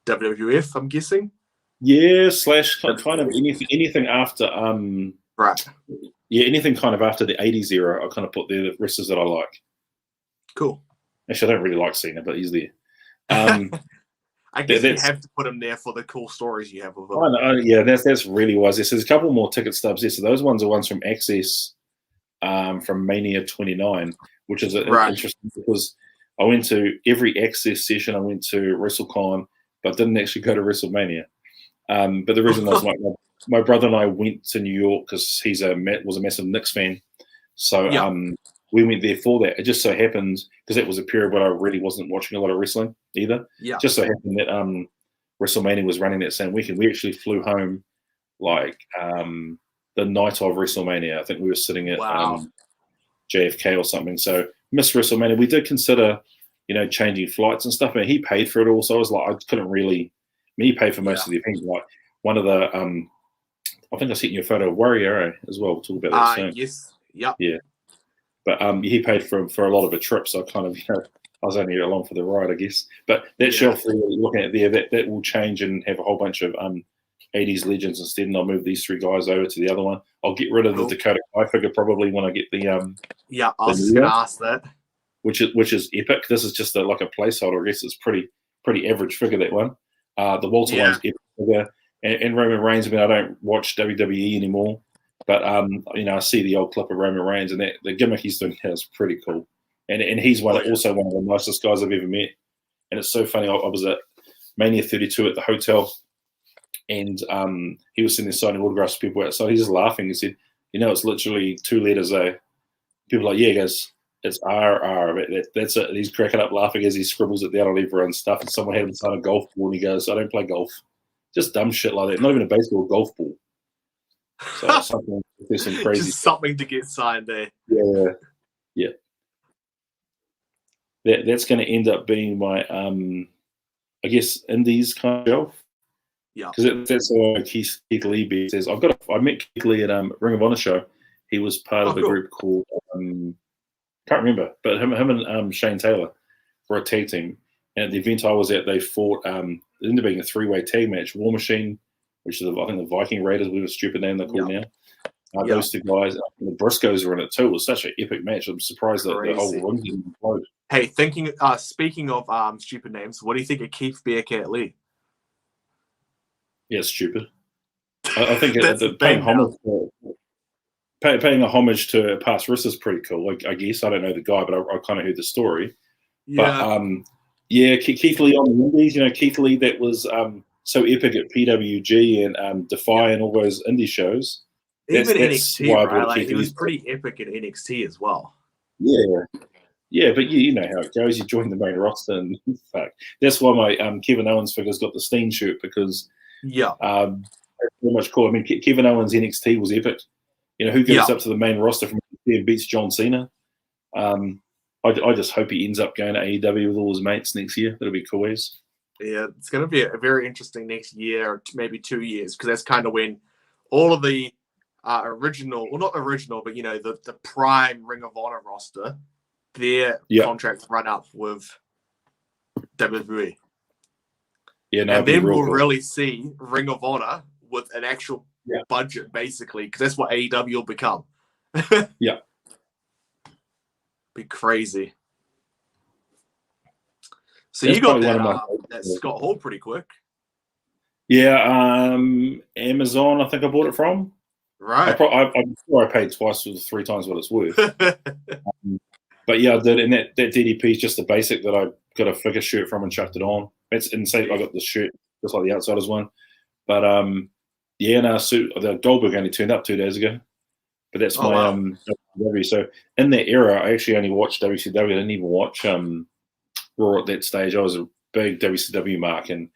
WWF, I'm guessing. Yeah, slash kind of anything after right. Yeah, anything kind of after the 80s era, I kind of put there the wrestlers that I like. Cool. Actually, I don't really like Cena, but he's there. I guess you have to put him there for the cool stories you have with him. I know, yeah, that's really wise. There's a couple more ticket stubs there. So those ones are ones from Access from Mania 29, which is interesting because I went to every Access session. I went to WrestleCon, but didn't actually go to WrestleMania. But the reason was my brother and I went to New York because he was a massive Knicks fan. So we went there for that. It just so happened, because that was a period where I really wasn't watching a lot of wrestling either. Yeah. Just so happened that WrestleMania was running that same weekend. We actually flew home like the night of WrestleMania. I think we were sitting at JFK or something. So missed WrestleMania. We did consider, changing flights and stuff. And he paid for it all. So I was like, I couldn't really. He paid for most of the event. Like one of the, I think I sent you a photo of Warrior as well. We'll talk about that soon. Yes. Yep. Yeah. But he paid for a lot of the trips. So I kind of, I was only along for the ride, I guess. But that shelf that you're looking at there, that will change and have a whole bunch of 80s legends instead. And I'll move these three guys over to the other one. I'll get rid of the Dakota Kai figure probably when I get the I was just going to ask that. Which is epic. This is just like a placeholder. I guess it's pretty average figure, that one. The Walter one's epic figure. And Roman Reigns, I don't watch WWE anymore. But I see the old clip of Roman Reigns, and the gimmick he's doing now is pretty cool. And he's also one of the nicest guys I've ever met. And it's so funny. I was at Mania 32 at the hotel, and he was sitting there signing autographs to people outside. He's just laughing. He said, it's literally 2 letters A. People are like, yeah, he goes, it's RR. That's it. And he's cracking up laughing as he scribbles it down on everyone's stuff. And someone had him sign a golf ball, and he goes, I don't play golf. Just dumb shit like that. Not even a baseball, golf ball. So there's some crazy. Just something to get signed there. Yeah. That's going to end up being my, I guess, Indies kind of shelf. Yeah. Because that's what Keith Lee says. I met Keith Lee at Ring of Honor show. He was part of a group called can't remember, but him and Shane Taylor were a tag team. And at the event I was at, they fought. It ended up being a 3-way tag match. War Machine, which is I think the Viking Raiders, with a stupid name they're called now. Those two guys, the Briscoes were in it too. It was such an epic match. I'm surprised that the whole ring didn't implode. Hey, speaking of stupid names, what do you think of Keith Bearcat Lee? Yeah, it's stupid. I think paying a homage to a past wrestler is pretty cool. Like, I guess I don't know the guy, but I kind of heard the story. Yeah. But Keith Lee on the Indies. Keith Lee that was so epic at PWG and Defy and all those indie shows. Even NXT, right? Like, he was pretty epic at NXT as well. Yeah, but you know how it goes. You join the main roster, and fuck. That's why my Kevin Owens figure's got the Steen shirt, because pretty much cool. I mean, Kevin Owens NXT was epic. Who goes up to the main roster from NXT and beats John Cena? I just hope he ends up going to AEW with all his mates next year. That'll be cool as. Yeah, it's going to be a very interesting next year, or maybe 2 years, because that's kind of when all of the original, well, not original, but the prime Ring of Honor roster, their contracts run up with WWE. And then we'll really see Ring of Honor with an actual budget, basically, because that's what AEW will become. Be crazy. So that's you got that Scott Hall pretty quick. Yeah, Amazon, I think I bought it from. Right. I'm sure I paid twice or 3 times what it's worth. But yeah, I did. And that DDP is just the basic that I got a figure shirt from and chucked it on. That's insane. I got the shirt just like the Outsiders one. But the Goldberg only turned up 2 days ago. But that's my WCW. So in that era, I actually only watched WCW. I didn't even watch Raw at that stage. I was a big WCW mark, and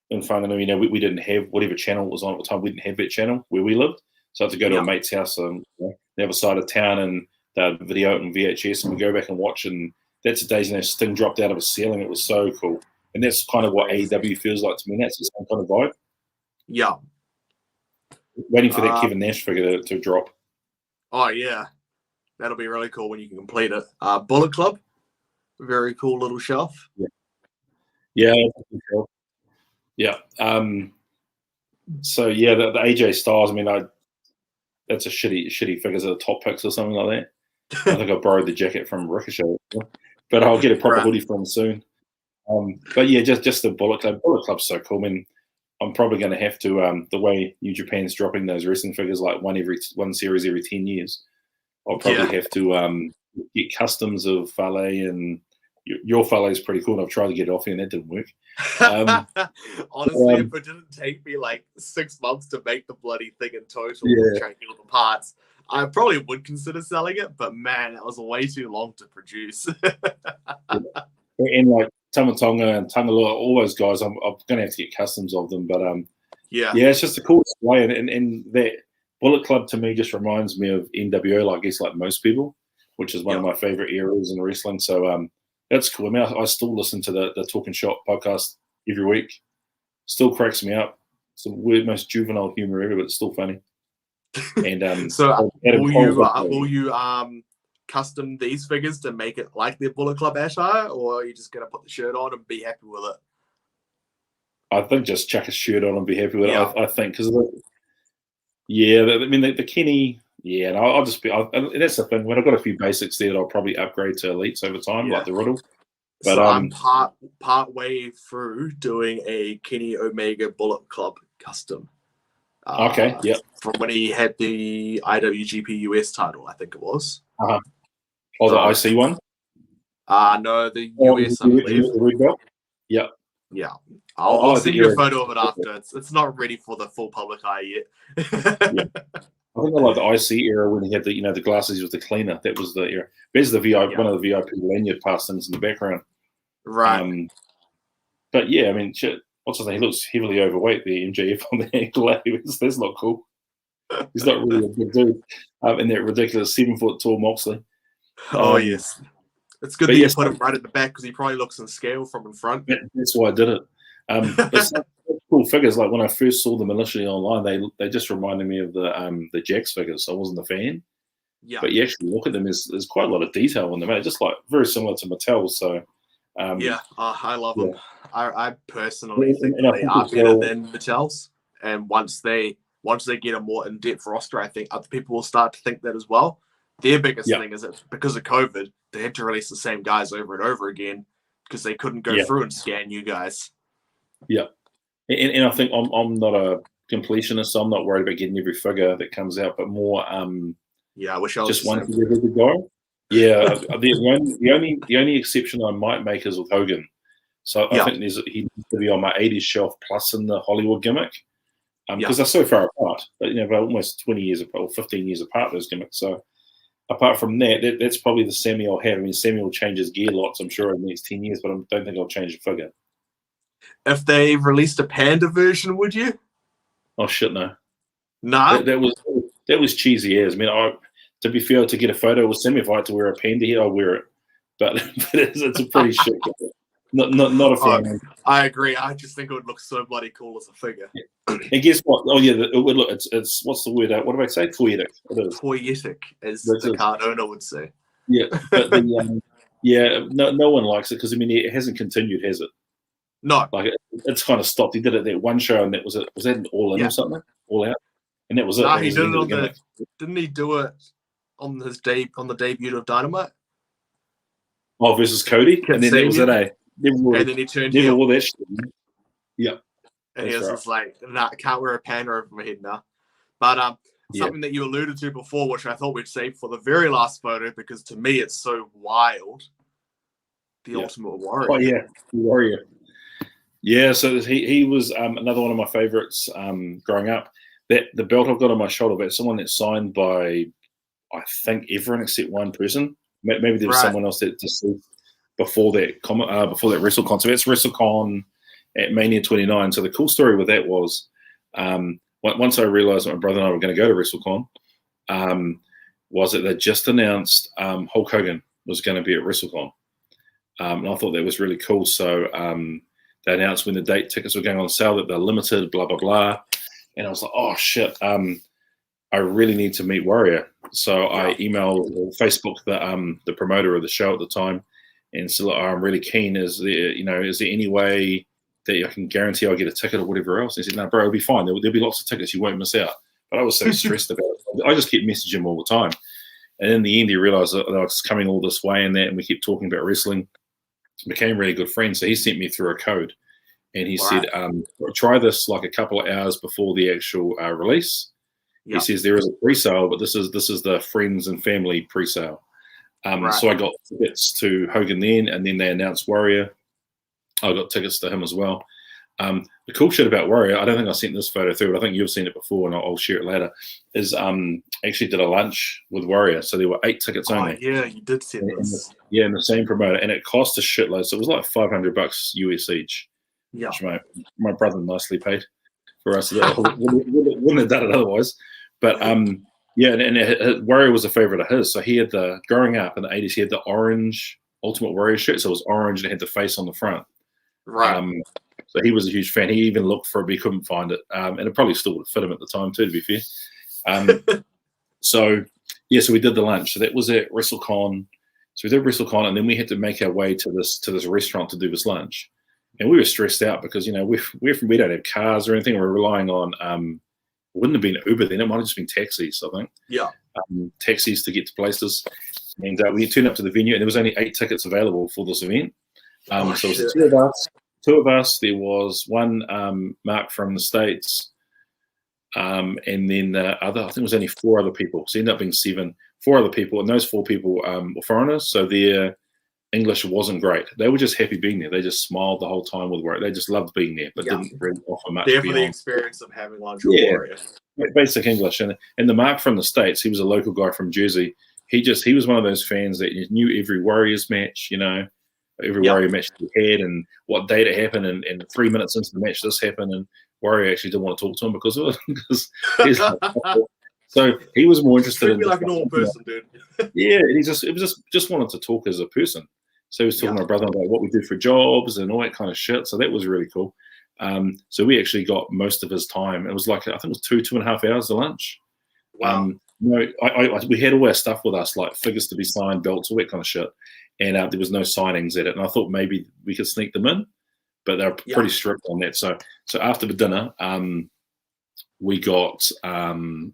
in front of them, we didn't have whatever channel was on at the time. We didn't have that channel where we lived, so I had to go to a mate's house on the other side of town, and they'd video it on VHS, and we go back and watch. And that's the days Sting dropped out of a ceiling. It was so cool, and that's kind of what AEW feels like to me. That's the same kind of vibe. Yeah. Waiting for that Kevin Nash figure to drop. Oh yeah, that'll be really cool when you can complete it. Bullet Club. Very cool little shelf. Yeah. Yeah. So yeah, the AJ Styles. I mean, that's a shitty figures at the top picks or something like that. I think I borrowed the jacket from Ricochet, but I'll get a proper hoodie from him soon. But yeah, just the Bullet Club. Bullet Club's so cool. I mean, I'm probably going to have to the way New Japan's dropping those wrestling figures like one series every 10 years. I'll probably have to get customs of Fale, and your Fale is pretty cool. And I've tried to get it off you, and that didn't work. Honestly, if it didn't take me like 6 months to make the bloody thing in total, trying to get all the parts, I probably would consider selling it. But man, it was way too long to produce. And like Tamatonga and Tangaloa, all those guys, I'm going to have to get customs of them. But yeah, it's just a cool display, and that Bullet Club to me just reminds me of NWO, I guess, like most people, which is one of my favorite eras in wrestling. So that's cool. I mean, I still listen to the Talking Shop podcast every week. Still cracks me up. It's the most juvenile humor ever, but it's still funny. And so will you custom these figures to make it like their Bullet Club attire, or are you just gonna put the shirt on and be happy with it? I think just chuck a shirt on and be happy with it. I think because the Kenny, and I'll just be. And that's the thing. When I've got a few basics there, that I'll probably upgrade to elites over time, like the Riddle. But so I'm part way through doing a Kenny Omega Bullet Club custom. From when he had the IWGP US title, I think it was. Oh, the IC one? No, the US, I believe. Yeah. Yeah. I'll send you a photo of it after. It's not ready for the full public eye yet. I think I like the IC era when he had the glasses with the cleaner. That was the era. There's the VIP, one of the VIP lanyard passings in the background. Right. But yeah, I mean, shit. What's his name? He looks heavily overweight, the MJF on the ankle. That's not cool. He's not really a good dude. And that ridiculous 7 foot tall Moxley. Yes. It's good that you put him right at the back because he probably looks in scale from in front. That's why I did it. But some cool figures, like when I first saw them initially online, they just reminded me of the Jax figures. I wasn't a fan. Yeah. But you actually look at them, there's quite a lot of detail on them. They're just like very similar to Mattel's. So I love them. I personally think they are better than Mattel's. And once they get a more in-depth roster, I think other people will start to think that as well. Their biggest thing is that because of COVID, they had to release the same guys over and over again because they couldn't go through and scan you guys. Yeah. And I think I'm not a completionist, so I'm not worried about getting every figure that comes out, but more I wish I was just one for every guy. Yeah. the only exception I might make is with Hogan. So I think he needs to be on my 80s shelf plus in the Hollywood gimmick. Because they're so far apart. But, they're almost 20 years apart or 15 years apart, those gimmicks. So apart from that's probably the Sammy I'll have. I mean, Sammy will change his gear lots, I'm sure, in the next 10 years, but I don't think I'll change the figure. If they released a panda version, would you? Oh, shit, no. No? That was cheesy as. I mean, to be fair, to get a photo with Sammy, if I had to wear a panda here, I'll wear it. But it's a pretty shit gear. Not a fan. I agree. I just think it would look so bloody cool as a figure. And guess what? Oh yeah, it would look. It's what's the word? What do I say? Toyetic. Toyetic, as the card owner would say. Yeah, but no one likes it because I mean it hasn't continued, has it? No, like it's kind of stopped. He did it that one show, and that was it. Was that an All In or something? All Out, and that was it. No, he did it didn't he do it on the debut of Dynamite? Oh, versus Cody, and then that was it. And then he turned heel. All that shit. Yeah. And he was just like, nah, I can't wear a panda over my head now. But something that you alluded to before, which I thought we'd save for the very last photo, because to me it's so wild. The Ultimate Warrior. Oh, yeah. The Warrior. Yeah, so he was another one of my favorites growing up. The belt I've got on my shoulder, that's someone that's signed by, I think, everyone except one person. Maybe there was someone else that just before that WrestleCon. So that's WrestleCon at Mania 29. So the cool story with that was once I realized that my brother and I were going to go to WrestleCon, was that they just announced Hulk Hogan was going to be at WrestleCon. And I thought that was really cool. So they announced when the date tickets were going on sale that they're limited, blah, blah, blah. And I was like, oh, shit, I really need to meet Warrior. So I emailed Facebook the promoter of the show at the time and so like, oh, I'm really keen. Is there any way that I can guarantee I'll get a ticket or whatever else? And he said, no, bro, it'll be fine. There'll be lots of tickets. You won't miss out. But I was so stressed about it. I just kept messaging him all the time. And in the end, he realized that I was coming all this way and that, and we kept talking about wrestling. Became really good friends. So he sent me through a code. And he said, try this like a couple of hours before the actual release. He says there is a pre-sale, but this is the friends and family pre-sale. So I got tickets to Hogan then, and then they announced Warrior. I got tickets to him as well. The cool shit about Warrior, I don't think I sent this photo through, but I think you've seen it before, and I'll share it later, is actually did a lunch with Warrior. So there were 8 tickets only. Yeah, you did send this. In the same promoter, and it cost a shitload. So it was like $500 US each, which my brother nicely paid for us. Wouldn't have done it otherwise. But and Warrior was a favorite of his. So he had growing up in the 80s, he had the orange Ultimate Warrior shirt. So it was orange and it had the face on the front. Right. So he was a huge fan. He even looked for it, but he couldn't find it. And it probably still would fit him at the time too, to be fair. So we did the lunch. So that was at WrestleCon. So we did WrestleCon, and then we had to make our way to this restaurant to do this lunch. And we were stressed out because, we don't have cars or anything. We're relying on, it wouldn't have been Uber then. It might have just been taxis, I think. Yeah. Taxis to get to places. And we turned up to the venue, and there was only 8 tickets available for this event. So it was the two of us. There was one Mark from the States, and then the other, I think it was only 4 other people. So it ended up being 7, 4 other people, and those 4 people were foreigners, so their English wasn't great. They were just happy being there. They just smiled the whole time with work. They just loved being there, but didn't really offer much. There for the experience of having lunch with Warrior. Basic English. And the Mark from the States, he was a local guy from Jersey. He was one of those fans that knew every Warriors match, every Warrior match that he had and what date it happened, and 3 minutes into the match this happened, and Warrior actually didn't want to talk to him because of it. So he was more interested in like a normal person, dude. Yeah, he just wanted to talk as a person. So he was talking to my brother about what we did for jobs and all that kind of shit. So that was really cool. So we actually got most of his time. It was like, I think it was 2.5 hours of lunch. Wow. We had all our stuff with us, like figures to be signed, belts, all that kind of shit. And there was no signings at it. And I thought maybe we could sneak them in, but they're pretty strict on that. So after the dinner, we got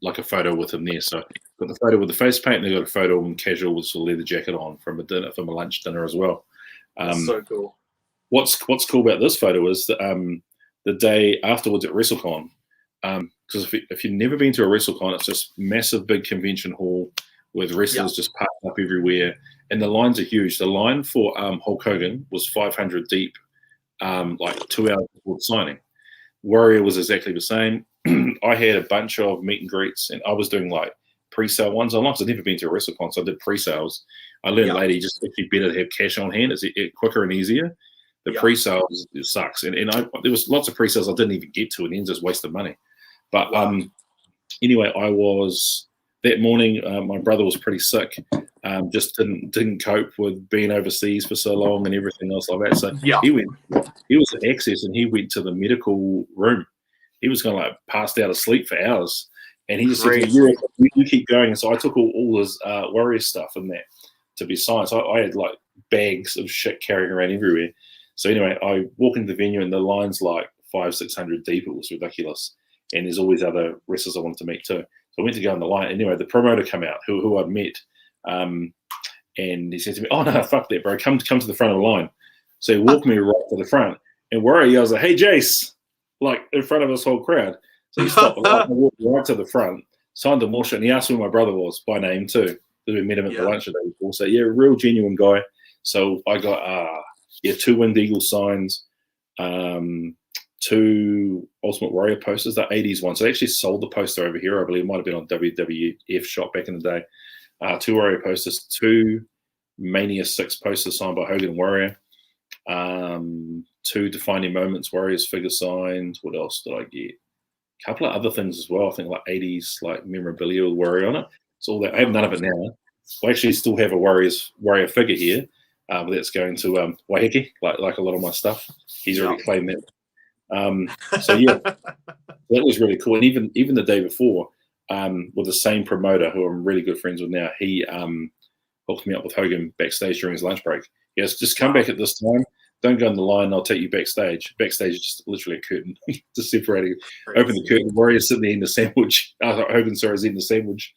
like a photo with him there. So got the photo with the face paint, and they got a photo in casual with a leather jacket on from a lunch dinner as well. That's so cool. What's cool about this photo is that the day afterwards at WrestleCon, because if you've never been to a WrestleCon, it's just massive big convention hall with wrestlers just parked up everywhere, and the lines are huge. The line for Hulk Hogan was 500 deep, like 2 hours before the signing. Warrior was exactly the same. I had a bunch of meet and greets, and I was doing like pre-sale ones online because I'd never been to a WrestleCon, so I did pre-sales. I learned later just actually better to have cash on hand. It's quicker and easier. The pre-sales, it sucks. And there was lots of pre-sales I didn't even get to, and then just wasted money. But anyway, I was that morning. My brother was pretty sick. Just didn't cope with being overseas for so long and everything else like that. So he was at Access, and he went to the medical room. He was going to like passed out asleep for hours, and he just said, "You keep going." And so I took all his Warrior stuff and that to be signed. So I had like bags of shit carrying around everywhere. So anyway, I walk into the venue, and the line's like 500-600 deep. It was ridiculous, and there's always other wrestlers I wanted to meet too. So I went to go in the line. Anyway, the promoter came out, who I'd met, and he said to me, "Oh no, fuck that, bro! Come to the front of the line." So he walked me right to the front, and Warrior yells like, "Hey, Jase!" like in front of this whole crowd. So he stopped the line, and walked right to the front, signed the more shit, and he asked who my brother was by name too, because we met him at the lunch the day before. So yeah, real genuine guy. So I got 2 Winged Eagle signs, 2 Ultimate Warrior posters, the 80s ones. So they actually sold the poster over here, I believe. It might have been on WWF shop back in the day. 2 Warrior posters, 2 Mania 6 posters signed by Hogan Warrior, 2 Defining Moments Warriors figure signed. What else did I get? A couple of other things as well. I think like 80s like memorabilia with Warrior on it. So all that. I have none of it now. I actually still have a Warrior figure here. But that's going to Waiheke, like a lot of my stuff. He's already claimed that. So yeah, that was really cool. And even the day before, with the same promoter who I'm really good friends with now, he hooked me up with Hogan backstage during his lunch break. He goes, just come back at this time. Don't go on the line. I'll take you backstage. Backstage is just literally a curtain, just separating. Open the curtain. Warrior's sitting there eating the sandwich. Hogan, sorry, is eating the sandwich.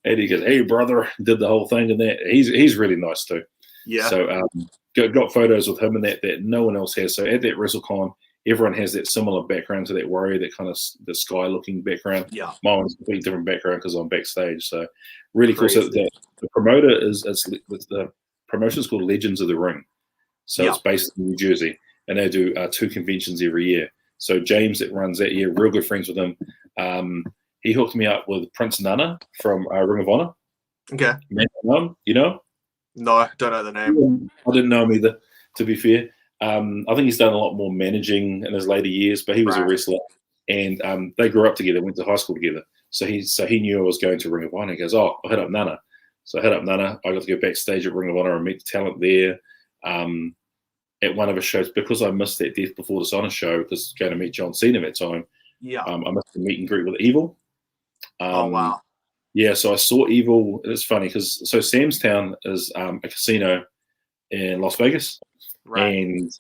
And he goes, hey, brother, did the whole thing and that. He's really nice too. Yeah. So got photos with him and that no one else has. So at that WrestleCon, everyone has that similar background to that Warrior, that kind of the sky-looking background. Yeah. Mine was a completely different background because I'm backstage. So really cool. So the promoter the promotion's called Legends of the Ring. So it's based in New Jersey, and they do 2 conventions every year. So James, that runs that year, real good friends with him. He hooked me up with Prince Nana from Ring of Honor. Okay. You know? No, don't know the name. I didn't know him either, to be fair. I think he's done a lot more managing in his later years, but he was a wrestler, and they grew up together, went to high school together. So he knew I was going to Ring of Honor. He goes, oh, I'll hit up Nana. So I hit up Nana. I got to go backstage at Ring of Honor and meet the talent there. At one of his shows, because I missed that Death Before Dishonor show, because going to meet John Cena that time. Yeah. I missed the meet and greet with Evil. Oh wow. Yeah, so I saw Evil. It's funny because Sam's Town is a casino in Las Vegas, and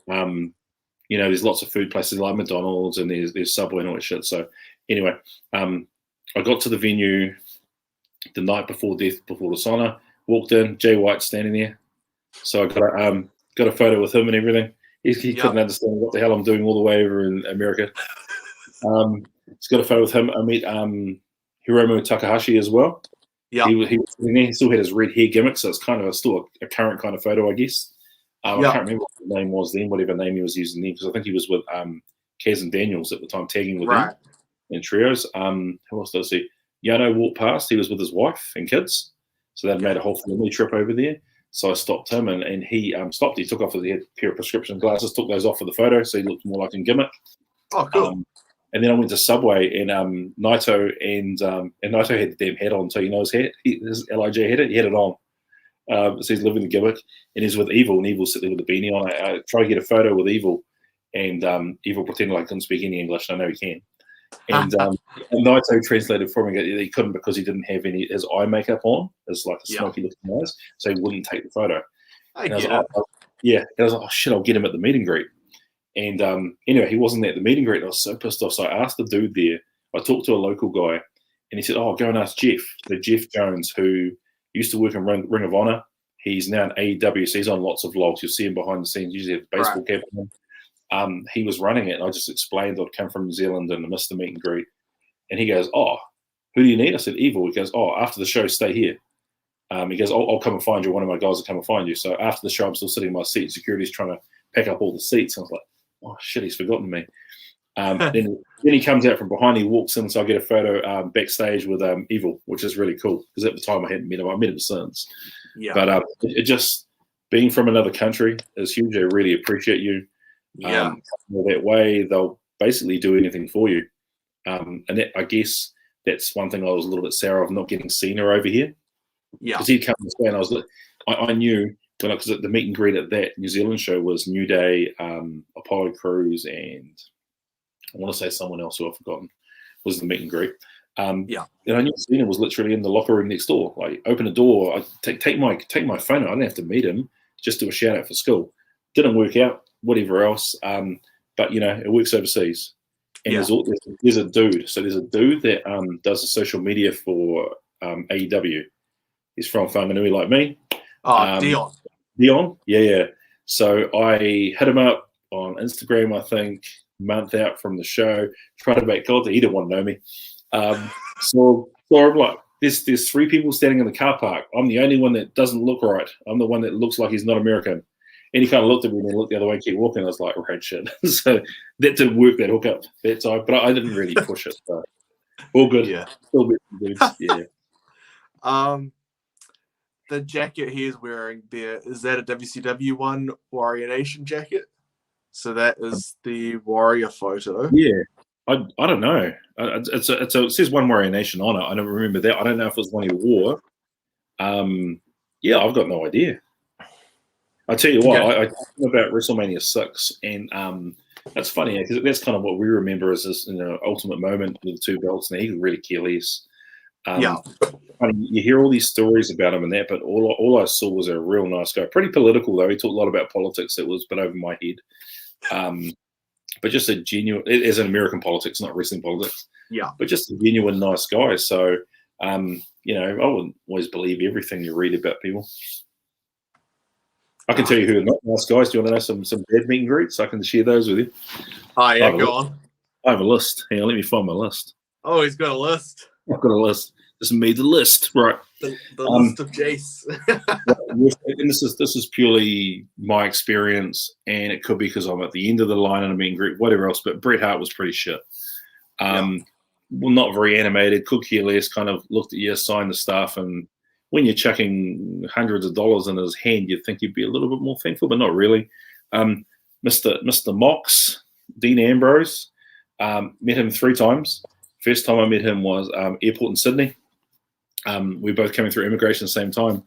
there's lots of food places like McDonald's and there's Subway and all that shit. So anyway, I got to the venue the night before Death Before Dishonor. Walked in, Jay White standing there. So I got a photo with him and everything. He couldn't understand what the hell I'm doing all the way over in America. Just got a photo with him. I meet Hiromu Takahashi as well. Yeah, he was sitting there. He still had his red hair gimmick, so it's kind of still a current kind of photo, I guess. I can't remember what the name was then, whatever name he was using then, because I think he was with Kaz and Daniels at the time, tagging with them in trios. Who else did I see? Yano walked past. He was with his wife and kids, so they'd made a whole family trip over there. So I stopped him, and he stopped. He took off he had a pair of prescription glasses, took those off for the photo, so he looked more like a gimmick. Oh, cool. And then I went to Subway, and Naito and Naito had the damn hat on, so you know his hat. His LIJ had it. He had it on. So he's living the gimmick, and he's with Evil, and Evil's sitting there with the beanie on. I tried to get a photo with Evil, and Evil pretended like he couldn't speak any English, and I know he can. And Naito translated for me. He couldn't because he didn't have his eye makeup on. It's like a smoky looking eyes, so he wouldn't take the photo. And I was like, oh shit, I'll get him at the meet and greet. And anyway, he wasn't at the meet and greet. And I was so pissed off. So I asked the dude there. I talked to a local guy, and he said, "Oh, go and ask Jeff." So Jeff Jones, who used to work in Ring of Honor, he's now in AEW. So he's on lots of vlogs. You'll see him behind the scenes. Usually has a baseball cap on. He was running it, and I just explained I'd come from New Zealand and I missed the meet and greet. And he goes, "Oh, who do you need?" I said, "Evil." He goes, "Oh, after the show, stay here." He goes, I'll come and find you. One of my guys will come and find you. So after the show, I'm still sitting in my seat. Security's trying to pack up all the seats. And I was like, oh, shit, he's forgotten me. Then he comes out from behind. He walks in, so I get a photo backstage with Evil, which is really cool because at the time I hadn't met him. I met him since. Yeah. But it just being from another country is huge. They really appreciate you. That way, they'll basically do anything for you. And that, I guess that's one thing I was a little bit sour of not getting Cena over here. Yeah, because he'd come and stay, and I knew because the meet and greet at that New Zealand show was New Day, Apollo Crews, and I want to say someone else who I've forgotten was the meet and greet. And I knew Cena was literally in the locker room next door. Like, open a door, I take my phone out. I didn't have to meet him, just do a shout out for school. Didn't work out, whatever else. But it works overseas. And there's a dude. So there's a dude that does the social media for AEW. He's from Whanganui like me. Oh, Dion. Dion? Yeah. So I hit him up on Instagram, I think, a month out from the show, tried to make contact. He didn't want to know me. So I'm like, there's 3 people standing in the car park. I'm the only one that doesn't look right. I'm the one that looks like he's not American. And he kind of looked at me and then looked the other way and kept walking. I was like, right, shit. So that didn't work, that hookup that time. But I didn't really push it. So all good. Yeah. Still good. Yeah. The jacket he's wearing there, is that a WCW one, Warrior Nation jacket? So that is the Warrior photo. Yeah. I don't know. It says One Warrior Nation on it. I don't remember that. I don't know if it was one he wore. I've got no idea. I tell you what, I talked about WrestleMania 6, and that's funny because that's kind of what we remember as this ultimate moment with the 2 belts, and he could really care less. Yeah. You hear all these stories about him and that, but all I saw was a real nice guy. Pretty political though. He talked a lot about politics. That was a bit over my head. But just a genuine, as in American politics, not wrestling politics. Yeah. But just a genuine nice guy. So, I wouldn't always believe everything you read about people. I can tell you who are not nice guys. Do you want to know some bad meet and greets? I can share those with you. Oh, yeah, go on. I have a list. Hang on, let me find my list. Oh, he's got a list. I've got a list. Just made the list, right? The list of Jase. And this is purely my experience, and it could be because I'm at the end of the line in a meet and greet, whatever else. But Bret Hart was pretty shit. Well, not very animated. Could care less. Kind of looked at you, signed the stuff, and when you're chucking hundreds of dollars in his hand, you'd think he'd be a little bit more thankful, but not really. Mr. Mox, Dean Ambrose, met him 3 times. First time I met him was airport in Sydney. We both coming through immigration at the same time.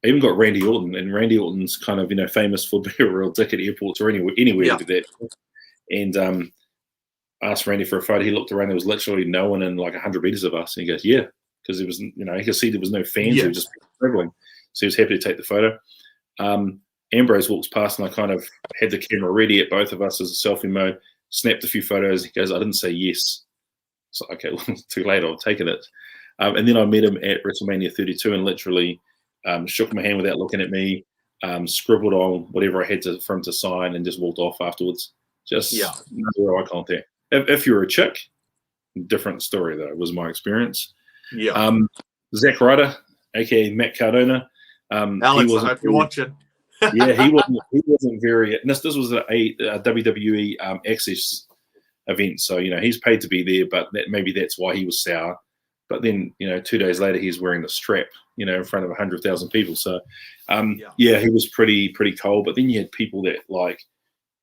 I even got Randy Orton, and Randy Orton's kind of famous for being a real dick at airports or anywhere with that. And I asked Randy for a photo. He looked around. There was literally no one in like 100 meters of us, and he goes, "Yeah," because there was, he could see there was no fans. They were just traveling, so he was happy to take the photo. Ambrose walks past, and I kind of had the camera ready at both of us as a selfie mode. Snapped a few photos. He goes, "I didn't say yes." So okay, well, too late. I've taken it. And then I met him at WrestleMania 32 and literally shook my hand without looking at me, scribbled on whatever I had for him to sign, and just walked off afterwards. Just no eye contact. If you're a chick, different story though. Was my experience. Yeah. Zack Ryder, aka Matt Cardona. Alex, I hope you're watching. Yeah, he wasn't very. This was a WWE Access event, so he's paid to be there, but maybe that's why he was sour. But then 2 days later he's wearing the strap, in front of 100,000 people. So he was pretty cold. But then you had people that like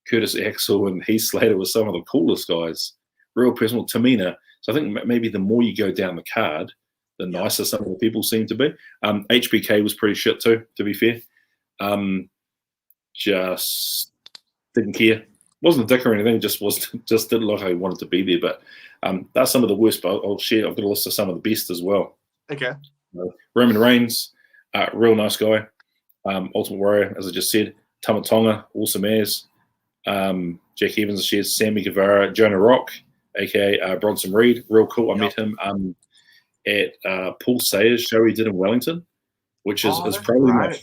Curtis Axel and Heath Slater were some of the coolest guys, real personal. Tamina. So I think maybe the more you go down the card, the nicer some of the people seem to be. HBK was pretty shit too, to be fair. Just didn't care. Wasn't a dick or anything. Just didn't look like he wanted to be there. But that's some of the worst. But I'll share. I've got a list of some of the best as well. Okay. Roman Reigns, real nice guy. Ultimate Warrior, as I just said. Tama Tonga, awesome as. Jack Evans shares. Sammy Guevara, Jonah Rock, aka Bronson Reed, real cool. I met him at Paul Sayers' show he did in Wellington, which is probably my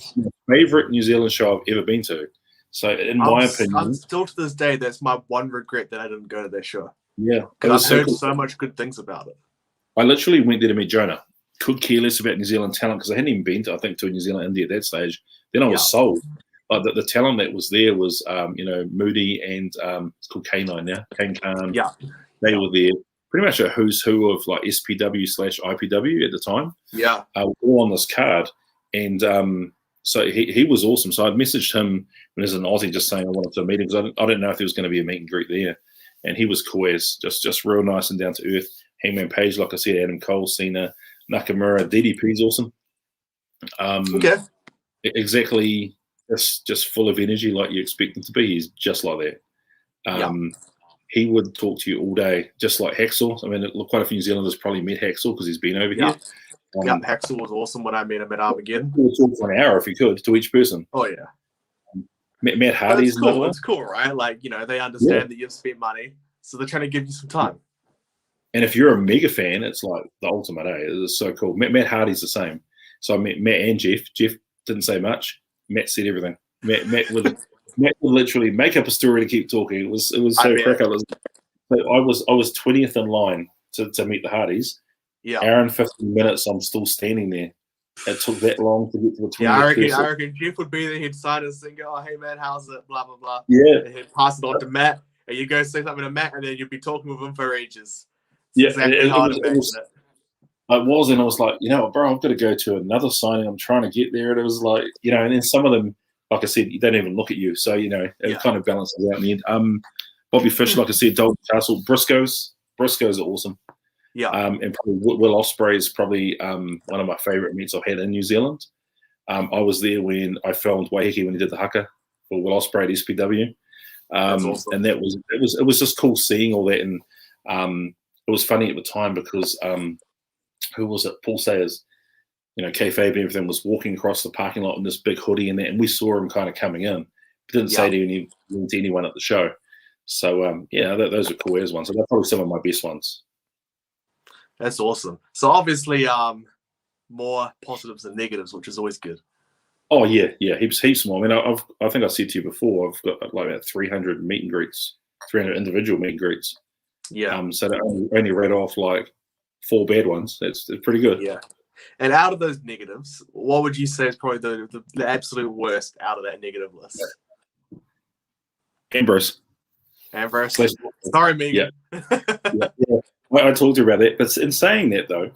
favorite New Zealand show I've ever been to. So, in my opinion, I'm still to this day, that's my one regret that I didn't go to their show. Yeah, because I've heard so much good things about it. I literally went there to meet Jonah. Could care less about New Zealand talent because I hadn't even been to, I think, to a New Zealand India at that stage. Then I was sold. Like the talent that was there was, Moody and it's called K9 now, Kane Khan. Yeah, they were there. Pretty much a who's who of like SPW/IPW at the time. Yeah, all on this card, and so he was awesome. So I messaged him when as an Aussie, just saying I wanted to meet him because I didn't know if there was going to be a meet and greet there. And he was cool as just real nice and down to earth. Hangman Page, like I said, Adam Cole, Cena, Nakamura, DDP's awesome. Okay. Exactly. Just full of energy like you expect him to be. He's just like that. He would talk to you all day, just like Hacksaw. I mean, quite a few New Zealanders probably met Hacksaw because he's been over here. Hacksaw was awesome when I met him at Armageddon. We would talk for an hour if you could to each person. Oh, yeah. Matt Hardy's cool. It's cool, right? Like, they understand that you've spent money, so they're trying to give you some time. And if you're a mega fan, it's like the ultimate, It's so cool. Matt Hardy's the same. So I met Matt and Jeff. Jeff didn't say much. Matt said everything. Matt would literally make up a story to keep talking. It was so crack up. I was 20th in line to meet the Hardys. Yeah. Hour and 15 minutes, I'm still standing there. It took that long to get to the 20th. Yeah, I reckon Jeff would be there. He'd sign us and go, "Oh, hey man, how's it?" Blah blah blah. Yeah. And he'd pass it on to Matt, and you go say something to Matt, and then you'd be talking with him for ages. It's exactly how it was. I was, and I was like, bro, I've got to go to another signing. I'm trying to get there, and it was like, and then some of them, like I said, they don't even look at you, so it kind of balances out in the end. Bobby Fish, like I said, Dalton Castle, Briscoes are awesome. Yeah. And probably Will Ospreay is probably one of my favorite meets I've had in New Zealand. I was there when I filmed Waiheke when he did the haka for Will Ospreay at SPW. Awesome. And it was just cool seeing all that, and it was funny at the time because who was it? Paul Sayers, kayfabe and everything, was walking across the parking lot in this big hoodie and that, and we saw him kind of coming in. Didn't say to anyone at the show. So those are cool as ones. So they're probably some of my best ones. That's awesome. So obviously, more positives than negatives, which is always good. Oh yeah, heaps more. I mean, I think I said to you before, I've got like about 300 meet and greets, 300 individual meet and greets. Yeah. So they only read off like 4 bad ones. That's pretty good. Yeah. And out of those negatives, what would you say is probably the absolute worst out of that negative list? Ambrose. Sorry, Megan. Yeah. I talked to you about that. But in saying that though,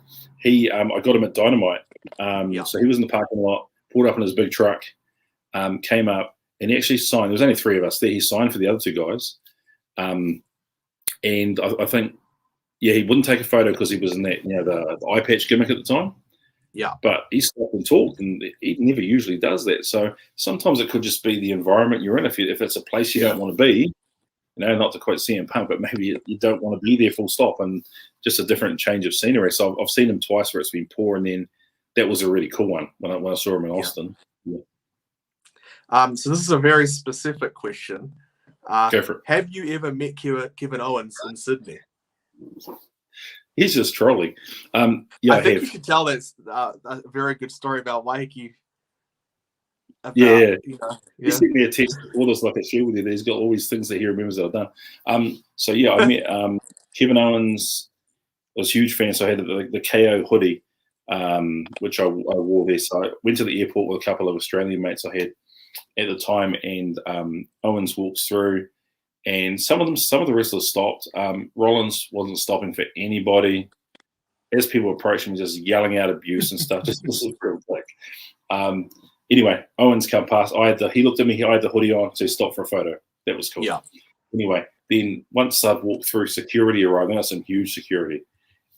I got him at Dynamite. So he was in the parking lot, pulled up in his big truck, came up, and he actually signed. There was only 3 of us there. He signed for the other 2 guys. And I think, he wouldn't take a photo because he was in that, the eye patch gimmick at the time. Yeah. But he stopped and talked, and he never usually does that. So sometimes it could just be the environment you're in. If it's a place you don't want to be, not to quote CM Punk, but maybe you don't want to be there full stop, and just a different change of scenery. So I've seen him twice where it's been poor, and then that was a really cool one when I saw him in Austin. Yeah. So this is a very specific question. Go for it. Have you ever met Kevin Owens in Sydney? He's just trolling. I think you can tell that's a very good story about Waiheke. He sent me a text all this like I share with you. He's got all these things that he remembers that I've done. I met Kevin Owens. I was a huge fan, so I had the KO hoodie, which I wore there. So I went to the airport with a couple of Australian mates I had at the time, and Owens walks through, and some of the wrestlers stopped. Rollins wasn't stopping for anybody. As people approached him, just yelling out abuse and stuff. Just real quick. Anyway, Owens come past. He looked at me. I had the hoodie on, so he stopped for a photo. That was cool. Yeah. Anyway, then once I've walked through, security arrived. That's some huge security,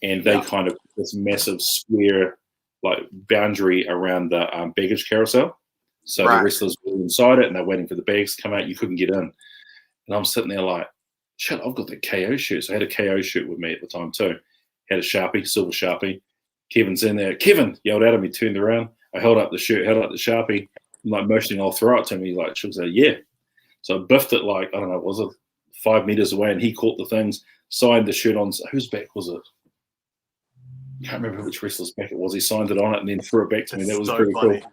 and they kind of this massive square like boundary around the baggage carousel. So the wrestlers were inside it, and they're waiting for the bags to come out. You couldn't get in, and I'm sitting there like, shit, I've got the KO shirt. So I had a KO shirt with me at the time too. Had a Sharpie, silver Sharpie. Kevin's in there. Kevin yelled out at me, turned around. I held up the shirt, held up the Sharpie, I'm like motioning, I'll throw it to me. Like, she'll say, yeah. So I biffed it like, I don't know, was it 5 meters away, and he caught the things, signed the shirt on. Whose back was it? I can't remember which wrestler's back it was. He signed it on it and then threw it back to me. That was so pretty funny. Cool.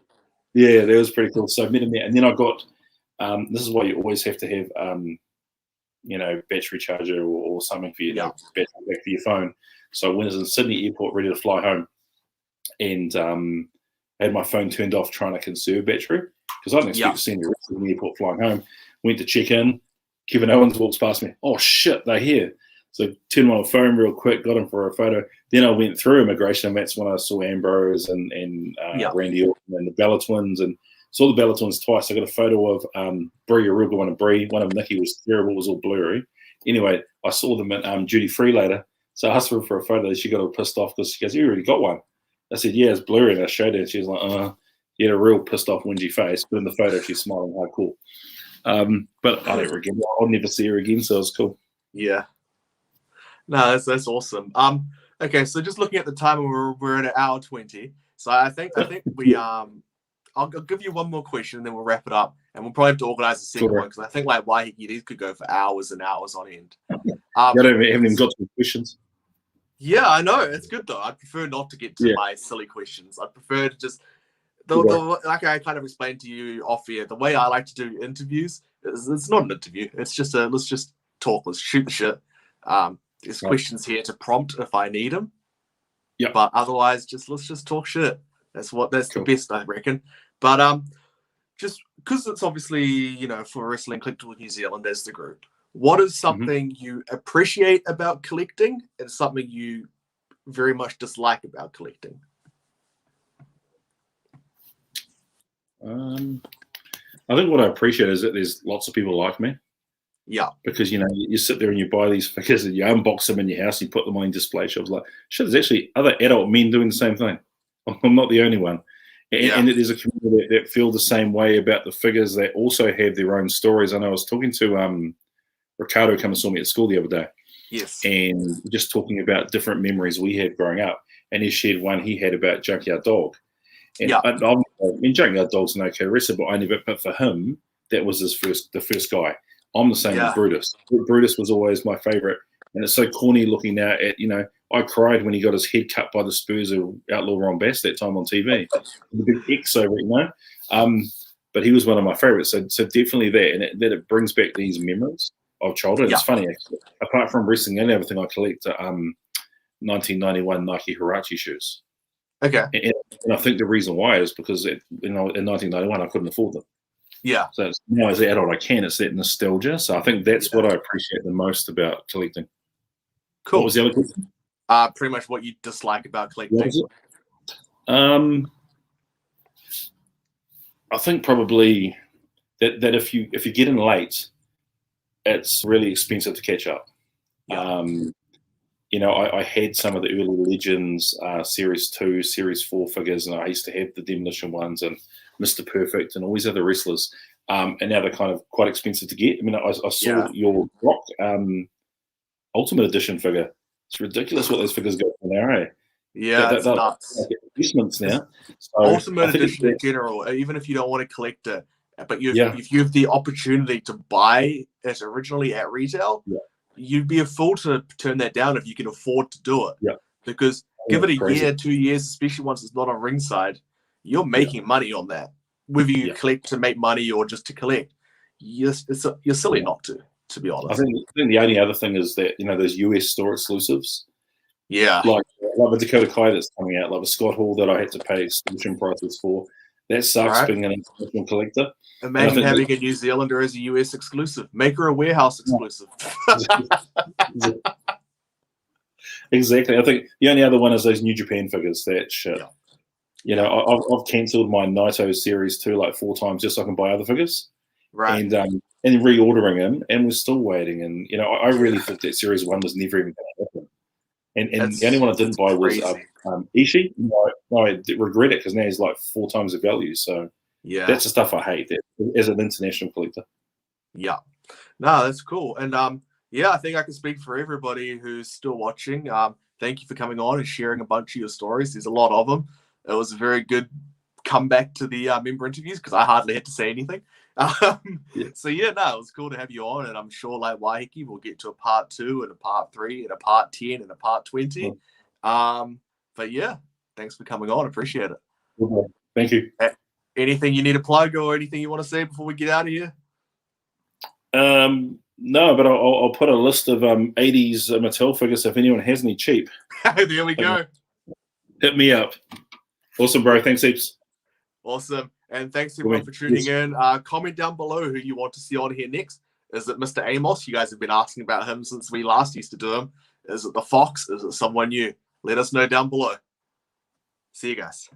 Yeah, that was pretty cool. So I met him there. And then I got, this is why you always have to have, battery charger or something for your battery back for your phone. So when I was in Sydney Airport ready to fly home, and I had my phone turned off trying to conserve battery because I didn't expect to see any rest in the airport flying home. Went to check in. Kevin Owens walks past me. Oh, shit, they're here. So turned my phone real quick, got him for a photo. Then I went through immigration, and that's when I saw Ambrose and Randy Orton and the Bella Twins, and saw the Bella Twins twice. I got a photo of Brie, a real good one of Brie. One of Nikki was terrible, was all blurry. Anyway, I saw them at Duty Free later. So I asked her for a photo. She got all pissed off because she goes, you already got one. I said, yeah, it's blurry. And I showed her, and she was like, She had a real pissed off, whingy face. But in the photo, she's smiling. How cool. But I don't regret it. I'll never see her again, so it's cool. Yeah. No, that's awesome. Okay, so just looking at the time, we're at 1:20. So I think we I'll give you one more question, and then we'll wrap it up, and we'll probably have to organize a second one because I think like Waiheke, these could go for hours and hours on end. I haven't even got to the questions. Yeah, I know. It's good though. I prefer not to get to my silly questions. I prefer to just like I kind of explained to you off air. The way I like to do interviews is it's not an interview. It's just let's just talk. Let's shoot the shit. There's questions here to prompt if I need them. Yeah. But otherwise, let's just talk shit. That's cool. The best, I reckon. But just because it's obviously for Wrestling Collectibles New Zealand as the group. What is something you appreciate about collecting and something you very much dislike about collecting? I think what I appreciate is that there's lots of people like me. Yeah. Because, you sit there and you buy these figures and you unbox them in your house and you put them on display shops. Like, shit, there's actually other adult men doing the same thing. I'm not the only one. And there's a community that feel the same way about the figures that also have their own stories. I know I was talking to Ricardo come and saw me at school the other day. Yes. And just talking about different memories we had growing up. and he shared one he had about Junkyard Dog. And Yeah. I mean, Junkyard Dog's an okay wrestler, but for him, that was the first guy. I'm the same with Brutus. Brutus was always my favorite, and it's so corny looking now. I cried when he got his head cut by the Spurs of Outlaw Ron Bass that time on TV. The big X over it, but he was one of my favorites. So definitely that, and it brings back these memories of childhood. Yeah. It's funny, actually. Apart from wrestling and everything, I collect 1991 Nike Huarache shoes. Okay. And I think the reason why is because in 1991 I couldn't afford them. Yeah. So now as an adult I can. It's that nostalgia. So I think that's what I appreciate the most about collecting. Cool. What was the other question? Pretty much what you dislike about collecting. What was it? I think probably that if you get in late, it's really expensive to catch up. Yeah. I had some of the early Legends Series 2, Series 4 figures, and I used to have the Demolition ones and Mr. Perfect and all these other wrestlers. And now they're kind of quite expensive to get. I mean, I saw your Rock Ultimate Edition figure. It's ridiculous what those figures go for now, eh? Yeah, that's nuts. Investments now. So Ultimate Edition in general, even if you don't want to collect it, but if you have the opportunity to buy it originally at retail, you'd be a fool to turn that down if you can afford to do it. Yeah. Because give it a year, 2 years, especially once it's not on ringside, you're making money on that. Whether you collect to make money or just to collect, you're silly not to be honest. I think the only other thing is that, there's US store exclusives. Yeah. Like a Dakota Kai that's coming out, like a Scott Hall that I had to pay exclusion prices for. That sucks being an international collector. Imagine having a New Zealander as a US exclusive. Make her a warehouse exclusive. Exactly. I think the only other one is those New Japan figures. That shit. Yeah. I've cancelled my Naito Series 2 like 4 times just so I can buy other figures. Right. And reordering them, and we're still waiting. And I really thought that Series 1 was never even going to happen. And the only one I didn't buy was Ishii. I regret it because now he's like 4 times the value. So that's the stuff I hate as an international collector. Yeah. No, that's cool. And I think I can speak for everybody who's still watching. Thank you for coming on and sharing a bunch of your stories. There's a lot of them. It was a very good comeback to the member interviews because I hardly had to say anything. So it was cool to have you on, and I'm sure like Waiheke we'll get to a part 2 and a part 3 and a part 10 and a part 20. But thanks for coming on. Appreciate it. Okay. Thank you. Anything you need to plug or anything you want to say before we get out of here? No, but I'll put a list of 80s Mattel figures if anyone has any cheap. There we go. Hit me up. Awesome, bro. Thanks heaps. Awesome. And thanks everyone for tuning in. Comment down below who you want to see on here next. Is it Mr. Amos? You guys have been asking about him since we last used to do him. Is it the Fox? Is it someone new? Let us know down below. See you guys.